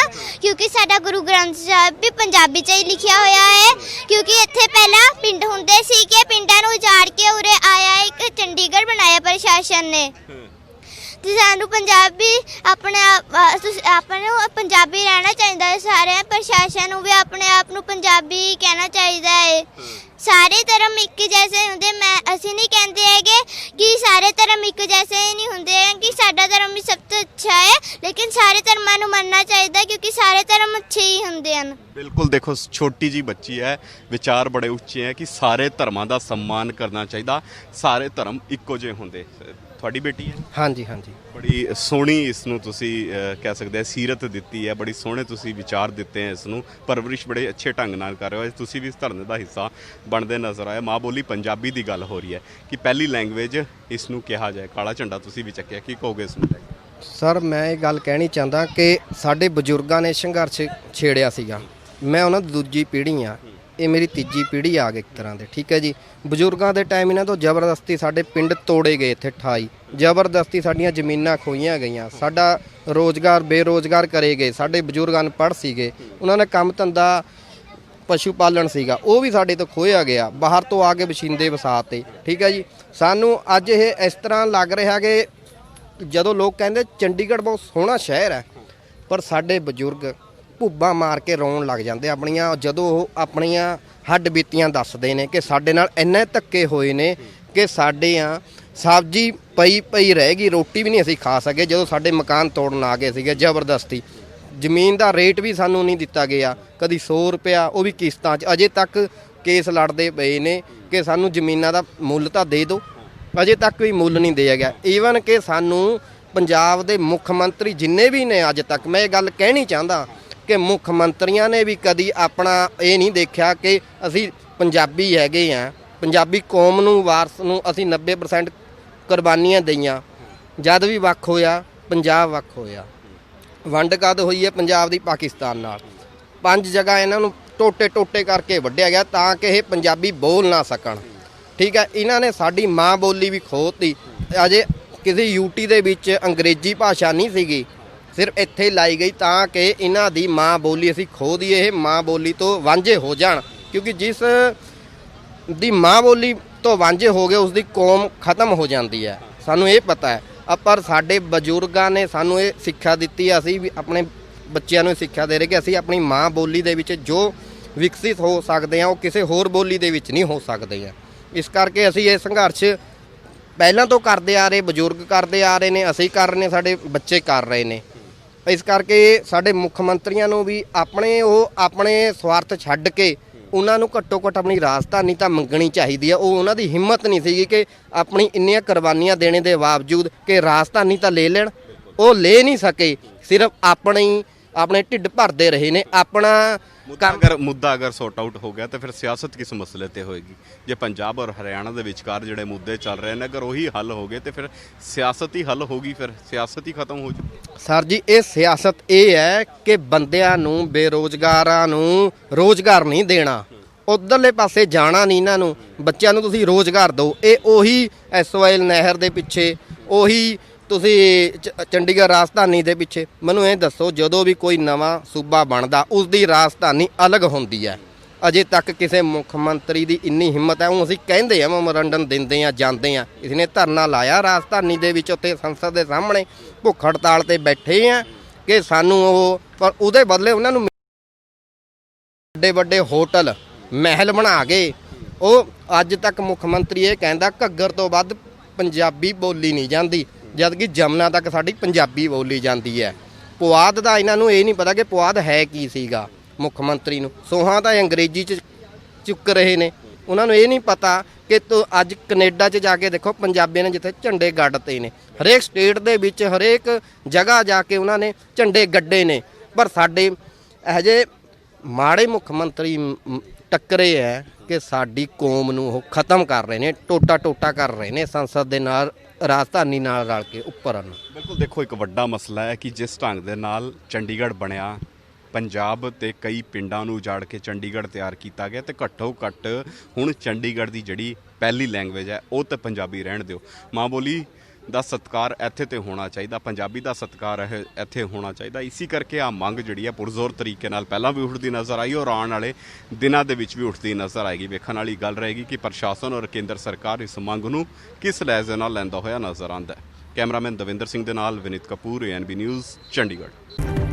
ਕਿਉਂਕਿ ਸਾਡਾ ਗੁਰੂ ਗ੍ਰੰਥ ਸਾਹਿਬ ਵੀ ਪੰਜਾਬੀ 'ਚ ਹੀ ਲਿਖਿਆ ਹੋਇਆ ਹੈ। ਕਿਉਂਕਿ ਇੱਥੇ ਪਹਿਲਾਂ ਪਿੰਡ ਹੁੰਦੇ ਸੀਗੇ, ਪਿੰਡਾਂ ਨੂੰ ਉਜਾੜ ਕੇ ਉਰੇ ਆਇਆ ਇੱਕ ਚੰਡੀਗੜ੍ਹ ਬਣਾਇਆ ਪ੍ਰਸ਼ਾਸਨ ਨੇ। ਤੇ ਸਾਨੂੰ ਪੰਜਾਬੀ ਆਪਾਂ ਨੂੰ ਪੰਜਾਬੀ ਰਹਿਣਾ ਚਾਹੀਦਾ ਹੈ। ਸਾਰਿਆਂ ਪ੍ਰਸ਼ਾਸਨ ਨੂੰ ਵੀ ਆਪਣੇ ਆਪ ਨੂੰ ਪੰਜਾਬੀ ਕਹਿਣਾ ਚਾਹੀਦਾ ਹੈ। ਸਾਰੇ ਧਰਮ ਇੱਕ ਜੈਸੇ ਹੁੰਦੇ, ਅਸੀਂ ਨਹੀਂ ਕਹਿੰਦੇ ਹੈਗੇ ਕਿ ਸਾਰੇ ਧਰਮ ਇੱਕ ਜੈਸੇ ਹੀ ਨਹੀਂ ਹੁੰਦੇ ਕਿ ਸਾਡਾ ਧਰਮ ਵੀ ਸਭ ਤੋਂ ਅੱਛਾ ਹੈ, ਲੇਕਿਨ ਸਾਰੇ ਧਰਮਾਂ ਨੂੰ ਮੰਨਣਾ ਚਾਹੀਦਾ ਕਿਉਂਕਿ ਸਾਰੇ ਧਰਮ ਅੱਛੇ ਹੀ ਹੁੰਦੇ ਹਨ। ਬਿਲਕੁਲ, ਦੇਖੋ ਛੋਟੀ ਜੀ ਬੱਚੀ ਹੈ, ਵਿਚਾਰ ਬੜੇ ਉੱਚੇ ਹੈ ਕਿ ਸਾਰੇ ਧਰਮਾਂ ਦਾ ਸਨਮਾਨ ਕਰਨਾ ਚਾਹੀਦਾ, ਸਾਰੇ ਧਰਮ ਇੱਕੋ ਜਿਹੇ ਹੁੰਦੇ। ਤੁਹਾਡੀ ਬੇਟੀ ਹੈ? ਹਾਂਜੀ ਹਾਂਜੀ। ਬੜੀ ਸੋਹਣੀ ਇਸ ਨੂੰ ਤੁਸੀਂ ਕਹਿ ਸਕਦੇ ਆ ਸੀਰਤ ਦਿੱਤੀ ਹੈ, ਬੜੀ ਸੋਹਣੇ ਤੁਸੀਂ ਵਿਚਾਰ ਦਿੱਤੇ ਹੈ, ਇਸ ਨੂੰ ਪਰਵਰਿਸ਼ ਬੜੇ ਅੱਛੇ ਢੰਗ ਨਾਲ ਕਰ ਰਹੇ ਹੋ। ਤੁਸੀਂ ਵੀ ਇਸ ਧਰਨੇ ਦਾ ਹਿੱਸਾ ਬਣਦੇ ਨਜ਼ਰ ਆਏ। ਮਾਂ ਬੋਲੀ ਪੰਜਾਬੀ ਦੀ ਗੱਲ ਹੋ ਰਹੀ ਹੈ ਕਿ ਪਹਿਲੀ ਲੈਂਗੁਏਜ ਇਸ ਨੂੰ ਕਿਹਾ ਜਾਏ, ਕਾਲਾ ਝੰਡਾ ਤੁਸੀਂ ਵੀ ਚੱਕਿਆ, ਕੀ ਕਹੋਗੇ ਇਸ ਨੂੰ ਲੈ ਕੇ? ਸਰ ਮੈਂ ਇਹ ਗੱਲ ਕਹਿਣੀ ਚਾਹੁੰਦਾ ਕਿ ਸਾਡੇ ਬਜ਼ੁਰਗਾਂ ਨੇ ਸੰਘਰਸ਼ ਛੇੜਿਆ ਸੀਗਾ, ਮੈਂ ਉਹਨਾਂ ਦੀ ਦੂਜੀ ਪੀੜ੍ਹੀ ਆ, ਇਹ ਮੇਰੀ ਤੀਜੀ ਪੀੜ੍ਹੀ ਆ ਗਈ ਇੱਕ ਤਰ੍ਹਾਂ ਦੇ, ਠੀਕ ਹੈ ਜੀ। ਬਜ਼ੁਰਗਾਂ ਦੇ ਟਾਈਮ ਇਹਨਾਂ ਤੋਂ ਜ਼ਬਰਦਸਤੀ ਸਾਡੇ ਪਿੰਡ ਤੋੜੇ ਗਏ, ਇੱਥੇ 28 ਜ਼ਬਰਦਸਤੀ ਸਾਡੀਆਂ ਜ਼ਮੀਨਾਂ ਖੋਈਆਂ ਗਈਆਂ, ਸਾਡਾ ਰੋਜ਼ਗਾਰ ਬੇਰੋਜ਼ਗਾਰ ਕਰੇ ਗਏ। ਸਾਡੇ ਬਜ਼ੁਰਗ ਅਨਪੜ੍ਹ ਸੀਗੇ, ਉਹਨਾਂ ਨੇ ਕੰਮ ਧੰਦਾ ਪਸ਼ੂ ਪਾਲਣ ਸੀਗਾ, ਉਹ ਵੀ ਸਾਡੇ ਤੋਂ ਖੋਇਆ ਗਿਆ, ਬਾਹਰ ਤੋਂ ਆ ਕੇ ਵਸਿੰਦੇ ਵਸਾਤੇ, ਠੀਕ ਹੈ ਜੀ। ਸਾਨੂੰ ਅੱਜ ਇਹ ਇਸ ਤਰ੍ਹਾਂ ਲੱਗ ਰਿਹਾ ਕਿ ਜਦੋਂ ਲੋਕ ਕਹਿੰਦੇ ਚੰਡੀਗੜ੍ਹ ਬਹੁਤ ਸੋਹਣਾ ਸ਼ਹਿਰ ਹੈ, ਪਰ ਸਾਡੇ ਬਜ਼ੁਰਗ ਭੁੱਬਾਂ ਮਾਰ ਕੇ ਰੋਣ ਲੱਗ ਜਾਂਦੇ ਆਪਣੀਆਂ, ਜਦੋਂ ਉਹ ਆਪਣੀਆਂ ਹੱਡ ਬੀਤੀਆਂ ਦੱਸਦੇ ਨੇ ਕਿ ਸਾਡੇ ਨਾਲ ਇੰਨੇ ਧੱਕੇ ਹੋਏ ਨੇ ਕਿ ਸਾਡੀਆਂ ਸਬਜ਼ੀ ਪਈ ਰਹਿ ਗਈ, ਰੋਟੀ ਵੀ ਨਹੀਂ ਅਸੀਂ ਖਾ ਸਕੇ ਜਦੋਂ ਸਾਡੇ ਮਕਾਨ ਤੋੜਨ ਆ ਗਏ ਸੀਗੇ ਜ਼ਬਰਦਸਤੀ। ਜ਼ਮੀਨ ਦਾ ਰੇਟ ਵੀ ਸਾਨੂੰ ਨਹੀਂ ਦਿੱਤਾ ਗਿਆ, ਕਦੀ 100 ਰੁਪਇਆ, ਉਹ ਵੀ ਕਿਸ਼ਤਾਂ 'ਚ। ਅਜੇ ਤੱਕ ਕੇਸ ਲੜਦੇ ਪਏ ਨੇ ਕਿ ਸਾਨੂੰ ਜ਼ਮੀਨਾਂ ਦਾ ਮੁੱਲ ਤਾਂ ਦੇ ਦਿਓ, ਅਜੇ ਤੱਕ ਵੀ ਮੁੱਲ ਨਹੀਂ ਦਿਆ ਗਿਆ। ਈਵਨ ਕਿ ਸਾਨੂੰ ਪੰਜਾਬ ਦੇ ਮੁੱਖ ਮੰਤਰੀ ਜਿੰਨੇ ਵੀ ਨੇ, ਅੱਜ ਤੱਕ ਮੈਂ ਇਹ ਗੱਲ ਕਹਿਣੀ ਚਾਹੁੰਦਾ ਕਿ ਮੁੱਖ ਮੰਤਰੀਆਂ ਨੇ ਵੀ ਕਦੀ ਆਪਣਾ ਇਹ ਨਹੀਂ ਦੇਖਿਆ ਕਿ ਅਸੀਂ ਪੰਜਾਬੀ ਹੈਗੇ ਆ, ਪੰਜਾਬੀ ਕੌਮ ਨੂੰ ਵਾਰਸ ਨੂੰ ਅਸੀਂ 90% ਕੁਰਬਾਨੀਆਂ ਦਈਆਂ। ਜਦ ਵੀ ਵੱਖ ਹੋਇਆ ਪੰਜਾਬ ਵੱਖ ਹੋਇਆ। ਵੰਡ ਕਦ ਹੋਈ ਹੈ ਪੰਜਾਬ ਦੀ ਪਾਕਿਸਤਾਨ ਨਾਲ। 5 ਜਗ੍ਹਾ ਇਹਨਾਂ ਨੂੰ ਟੋਟੇ ਕਰਕੇ ਵੱਢਿਆ ਗਿਆ ਤਾਂ ਕਿ ਇਹ ਪੰਜਾਬੀ ਬੋਲ ਨਾ ਸਕਣ। ਠੀਕ ਹੈ, ਇਹਨਾਂ ਨੇ ਸਾਡੀ ਮਾਂ ਬੋਲੀ ਵੀ ਖੋਹਤੀ। ਅਜੇ ਕਿਸੇ ਯੂਟੀ ਦੇ ਵਿੱਚ ਅੰਗਰੇਜ਼ੀ ਭਾਸ਼ਾ ਨਹੀਂ ਸੀਗੀ, ਸਿਰਫ ਇੱਥੇ ਲਾਈ ਗਈ ਤਾਂ ਕਿ ਇਹਨਾਂ ਦੀ ਮਾਂ ਬੋਲੀ ਅਸੀਂ ਖੋਹ ਦਈਏ, ਇਹ ਮਾਂ ਬੋਲੀ ਤੋਂ ਵਾਂਝੇ ਹੋ ਜਾਣ। ਕਿਉਂਕਿ ਜਿਸ ਦੀ ਮਾਂ ਬੋਲੀ ਤੋਂ ਵਾਂਝੇ ਹੋ ਗਏ ਉਸ ਦੀ ਕੌਮ ਖਤਮ ਹੋ ਜਾਂਦੀ ਹੈ, ਸਾਨੂੰ ਇਹ ਪਤਾ ਹੈ। ਪਰ ਸਾਡੇ ਬਜ਼ੁਰਗਾਂ ਨੇ ਸਾਨੂੰ ਇਹ ਸਿੱਖਿਆ ਦਿੱਤੀ, ਅਸੀਂ ਵੀ ਆਪਣੇ ਬੱਚਿਆਂ ਨੂੰ ਸਿੱਖਿਆ ਦੇ ਰਹੇ ਕਿ ਅਸੀਂ ਆਪਣੀ ਮਾਂ ਬੋਲੀ ਦੇ ਵਿੱਚ ਜੋ ਵਿਕਸਿਤ ਹੋ ਸਕਦੇ ਹਾਂ ਉਹ ਕਿਸੇ ਹੋਰ ਬੋਲੀ ਦੇ ਵਿੱਚ ਨਹੀਂ ਹੋ ਸਕਦੇ ਆ। ਇਸ ਕਰਕੇ ਅਸੀਂ ਇਹ ਸੰਘਰਸ਼ ਪਹਿਲਾਂ ਤੋਂ ਕਰਦੇ ਆ ਰਹੇ, ਬਜ਼ੁਰਗ ਕਰਦੇ ਆ ਰਹੇ ਨੇ, ਅਸੀਂ ਕਰ ਰਹੇ ਨੇ, ਸਾਡੇ ਬੱਚੇ ਕਰ ਰਹੇ ਨੇ। ਇਸ ਕਰਕੇ ਸਾਡੇ ਮੁੱਖ ਮੰਤਰੀਆਂ ਨੂੰ ਵੀ ਆਪਣੇ ਸਵਾਰਥ ਛੱਡ ਕੇ ਉਹਨਾਂ ਨੂੰ ਘੱਟੋ ਘੱਟ ਆਪਣੀ ਰਾਜਧਾਨੀ ਤਾਂ ਮੰਗਣੀ ਚਾਹੀਦੀ ਆ। ਉਹ ਉਹਨਾਂ ਦੀ ਹਿੰਮਤ ਨਹੀਂ ਸੀਗੀ ਕਿ ਆਪਣੀ ਇੰਨੀਆਂ ਕੁਰਬਾਨੀਆਂ ਦੇਣੇ ਦੇ ਬਾਵਜੂਦ ਕਿ ਰਾਜਧਾਨੀ ਤਾਂ ਲੈ ਲੈਣ, ਉਹ ਲੈ ਨਹੀਂ ਸਕੇ। ਸਿਰਫ ਆਪਣੇ ਢਿੱਡ ਭਰਦੇ ਰਹੇ ਨੇ। ਆਪਣਾ ਮੁੱਦਾ ਅਗਰ ਸੌਟ ਆਊਟ ਹੋ ਗਿਆ ਤਾਂ ਫਿਰ ਸਿਆਸਤ ਕਿਸ ਮਸਲੇ ਤੇ ਹੋਏਗੀ? ਜੇ ਪੰਜਾਬ ਔਰ ਹਰਿਆਣਾ ਦੇ ਵਿਚਕਾਰ ਜਿਹੜੇ ਮੁੱਦੇ ਚੱਲ ਰਹੇ ਨੇ ਅਗਰ ਉਹੀ ਹੱਲ ਹੋ ਗਏ ਤੇ ਫਿਰ ਸਿਆਸਤ ਹੀ ਹੱਲ ਹੋਗੀ, ਫਿਰ ਸਿਆਸਤ ਹੀ ਖਤਮ ਹੋ ਜੂ। ਸਰ ਜੀ, ਇਹ ਸਿਆਸਤ ਇਹ ਹੈ ਕਿ ਬੰਦਿਆਂ ਨੂੰ, ਬੇਰੋਜ਼ਗਾਰਾਂ ਨੂੰ ਰੋਜ਼ਗਾਰ ਨਹੀਂ ਦੇਣਾ, ਉਧਰਲੇ ਪਾਸੇ ਜਾਣਾ ਨਹੀਂ ਇਹਨਾਂ ਨੂੰ। ਬੱਚਿਆਂ ਨੂੰ ਤੁਸੀਂ ਰੋਜ਼ਗਾਰ ਦਿਓ। ਇਹ ਉਹੀ SOL ਨਹਿਰ ਦੇ ਪਿੱਛੇ, ਉਹੀ ਤੁਸੀਂ ਚੰਡੀਗੜ੍ਹ ਰਾਜਧਾਨੀ ਦੇ ਪਿੱਛੇ। ਮੈਨੂੰ ਇਹ ਦੱਸੋ, ਜਦੋਂ ਵੀ ਕੋਈ ਨਵਾਂ ਸੂਬਾ ਬਣਦਾ ਉਸ ਦੀ ਰਾਜਧਾਨੀ ਅਲੱਗ ਹੁੰਦੀ ਹੈ। ਅਜੇ ਤੱਕ ਕਿਸੇ ਮੁੱਖ ਮੰਤਰੀ ਦੀ ਇੰਨੀ ਹਿੰਮਤ ਹੈ, ਉਹ ਅਸੀਂ ਕਹਿੰਦੇ ਆ ਮੈਮੋਰੰਡਮ ਦਿੰਦੇ ਆ, ਜਾਂਦੇ ਆ, ਇਸ ਨੇ ਧਰਨਾ ਲਾਇਆ ਰਾਜਧਾਨੀ ਦੇ ਵਿੱਚ, ਉੱਥੇ ਸੰਸਦ ਦੇ ਸਾਹਮਣੇ ਭੁੱਖ ਹੜਤਾਲ ਤੇ ਬੈਠੇ ਆ ਕਿ ਸਾਨੂੰ ਪਰ ਉਹਦੇ ਬਦਲੇ ਉਹਨਾਂ ਨੂੰ ਵੱਡੇ ਵੱਡੇ ਹੋਟਲ ਮਹਿਲ ਬਣਾ ਕੇ। ਉਹ ਅੱਜ ਤੱਕ ਮੁੱਖ ਮੰਤਰੀ ਇਹ ਕਹਿੰਦਾ ਘੱਗਰ ਤੋਂ ਵੱਧ ਪੰਜਾਬੀ ਬੋਲੀ ਨਹੀਂ ਜਾਂਦੀ, ਜਦਕਿ ਜਮਨਾ ਤੱਕ ਸਾਡੀ ਪੰਜਾਬੀ ਬੋਲੀ ਜਾਂਦੀ ਹੈ। ਪੁਆਧ ਦਾ ਇਹਨਾਂ ਨੂੰ ਇਹ ਨਹੀਂ ਪਤਾ ਕਿ ਪੁਆਧ ਹੈ ਕੀ ਸੀਗਾ। ਮੁੱਖ ਮੰਤਰੀ ਨੂੰ ਸੋਹਾਂ ਤਾਂ ਅੰਗਰੇਜ਼ੀ 'ਚ ਚੁੱਕ ਰਹੇ ਨੇ, ਉਹਨਾਂ ਨੂੰ ਇਹ ਨਹੀਂ ਪਤਾ ਕਿ ਅੱਜ ਕੈਨੇਡਾ 'ਚ ਜਾ ਕੇ ਦੇਖੋ ਪੰਜਾਬੀਆਂ ਨੇ ਜਿੱਥੇ ਝੰਡੇ ਗੱਡਤੇ ਨੇ, ਹਰੇਕ ਸਟੇਟ ਦੇ ਵਿੱਚ ਹਰੇਕ ਜਗ੍ਹਾ ਜਾ ਕੇ ਉਹਨਾਂ ਨੇ ਝੰਡੇ ਗੱਡੇ ਨੇ। ਪਰ ਸਾਡੇ ਇਹੋ ਜਿਹੇ ਮਾੜੇ ਮੁੱਖ ਮੰਤਰੀ ਟੱਕਰੇ ਹੈ ਕਿ ਸਾਡੀ ਕੌਮ ਨੂੰ ਉਹ ਖਤਮ ਕਰ ਰਹੇ ਨੇ, ਟੋਟਾ ਕਰ ਰਹੇ ਨੇ ਸੰਸਦ ਦੇ ਨਾਲ, ਰਾਜਧਾਨੀ ਨਾਲ ਰਲ ਕੇ ਉੱਪਰ। ਬਿਲਕੁਲ ਦੇਖੋ, ਇੱਕ ਵੱਡਾ ਮਸਲਾ ਹੈ ਕਿ ਜਿਸ ਢੰਗ ਦੇ ਨਾਲ ਚੰਡੀਗੜ੍ਹ ਬਣਿਆ, ਪੰਜਾਬ ਤੇ ਕਈ ਪਿੰਡਾਂ ਨੂੰ ਉਜਾੜ ਕੇ ਚੰਡੀਗੜ੍ਹ ਤਿਆਰ ਕੀਤਾ ਗਿਆ ਤੇ ਘੱਟੋ ਘੱਟ ਹੁਣ ਚੰਡੀਗੜ੍ਹ ਦੀ ਜਿਹੜੀ ਪਹਿਲੀ ਲੈਂਗੁਏਜ ਹੈ ਉਹ ਤਾਂ ਪੰਜਾਬੀ ਰਹਿਣ ਦਿਓ। ਮਾਂ ਬੋਲੀ ਦਾ ਸਤਿਕਾਰ ਇੱਥੇ ਤੇ ਹੋਣਾ ਚਾਹੀਦਾ, ਪੰਜਾਬੀ ਦਾ ਸਤਿਕਾਰ ਇੱਥੇ ਹੋਣਾ ਚਾਹੀਦਾ। ਇਸੇ ਕਰਕੇ ਆ ਮੰਗ ਜਿਹੜੀ ਹੈ ਪੁਰਜ਼ੋਰ ਤਰੀਕੇ ਨਾਲ ਪਹਿਲਾਂ ਵੀ ਉੱਠਦੀ ਨਜ਼ਰ ਆਈ ਔਰ ਆਉਣ ਵਾਲੇ ਦਿਨਾਂ ਦੇ ਵਿੱਚ ਵੀ ਉੱਠਦੀ ਨਜ਼ਰ ਆਏਗੀ। ਵੇਖਣ ਵਾਲੀ ਗੱਲ ਰਹੇਗੀ ਕਿ ਪ੍ਰਸ਼ਾਸਨ ਔਰ ਕੇਂਦਰ ਸਰਕਾਰ ਇਸ ਮੰਗ ਨੂੰ ਕਿਸ ਲਹਿਜ਼ੇ ਨਾਲ ਲੈਂਦਾ ਹੋਇਆ ਨਜ਼ਰ ਆਉਂਦਾ ਹੈ। ਕੈਮਰਾਮੈਨ ਦਵਿੰਦਰ ਸਿੰਘ ਦੇ ਨਾਲ ਵਿਨੀਤ ਕਪੂਰ, ANB ਨਿਊਜ਼, ਚੰਡੀਗੜ੍ਹ।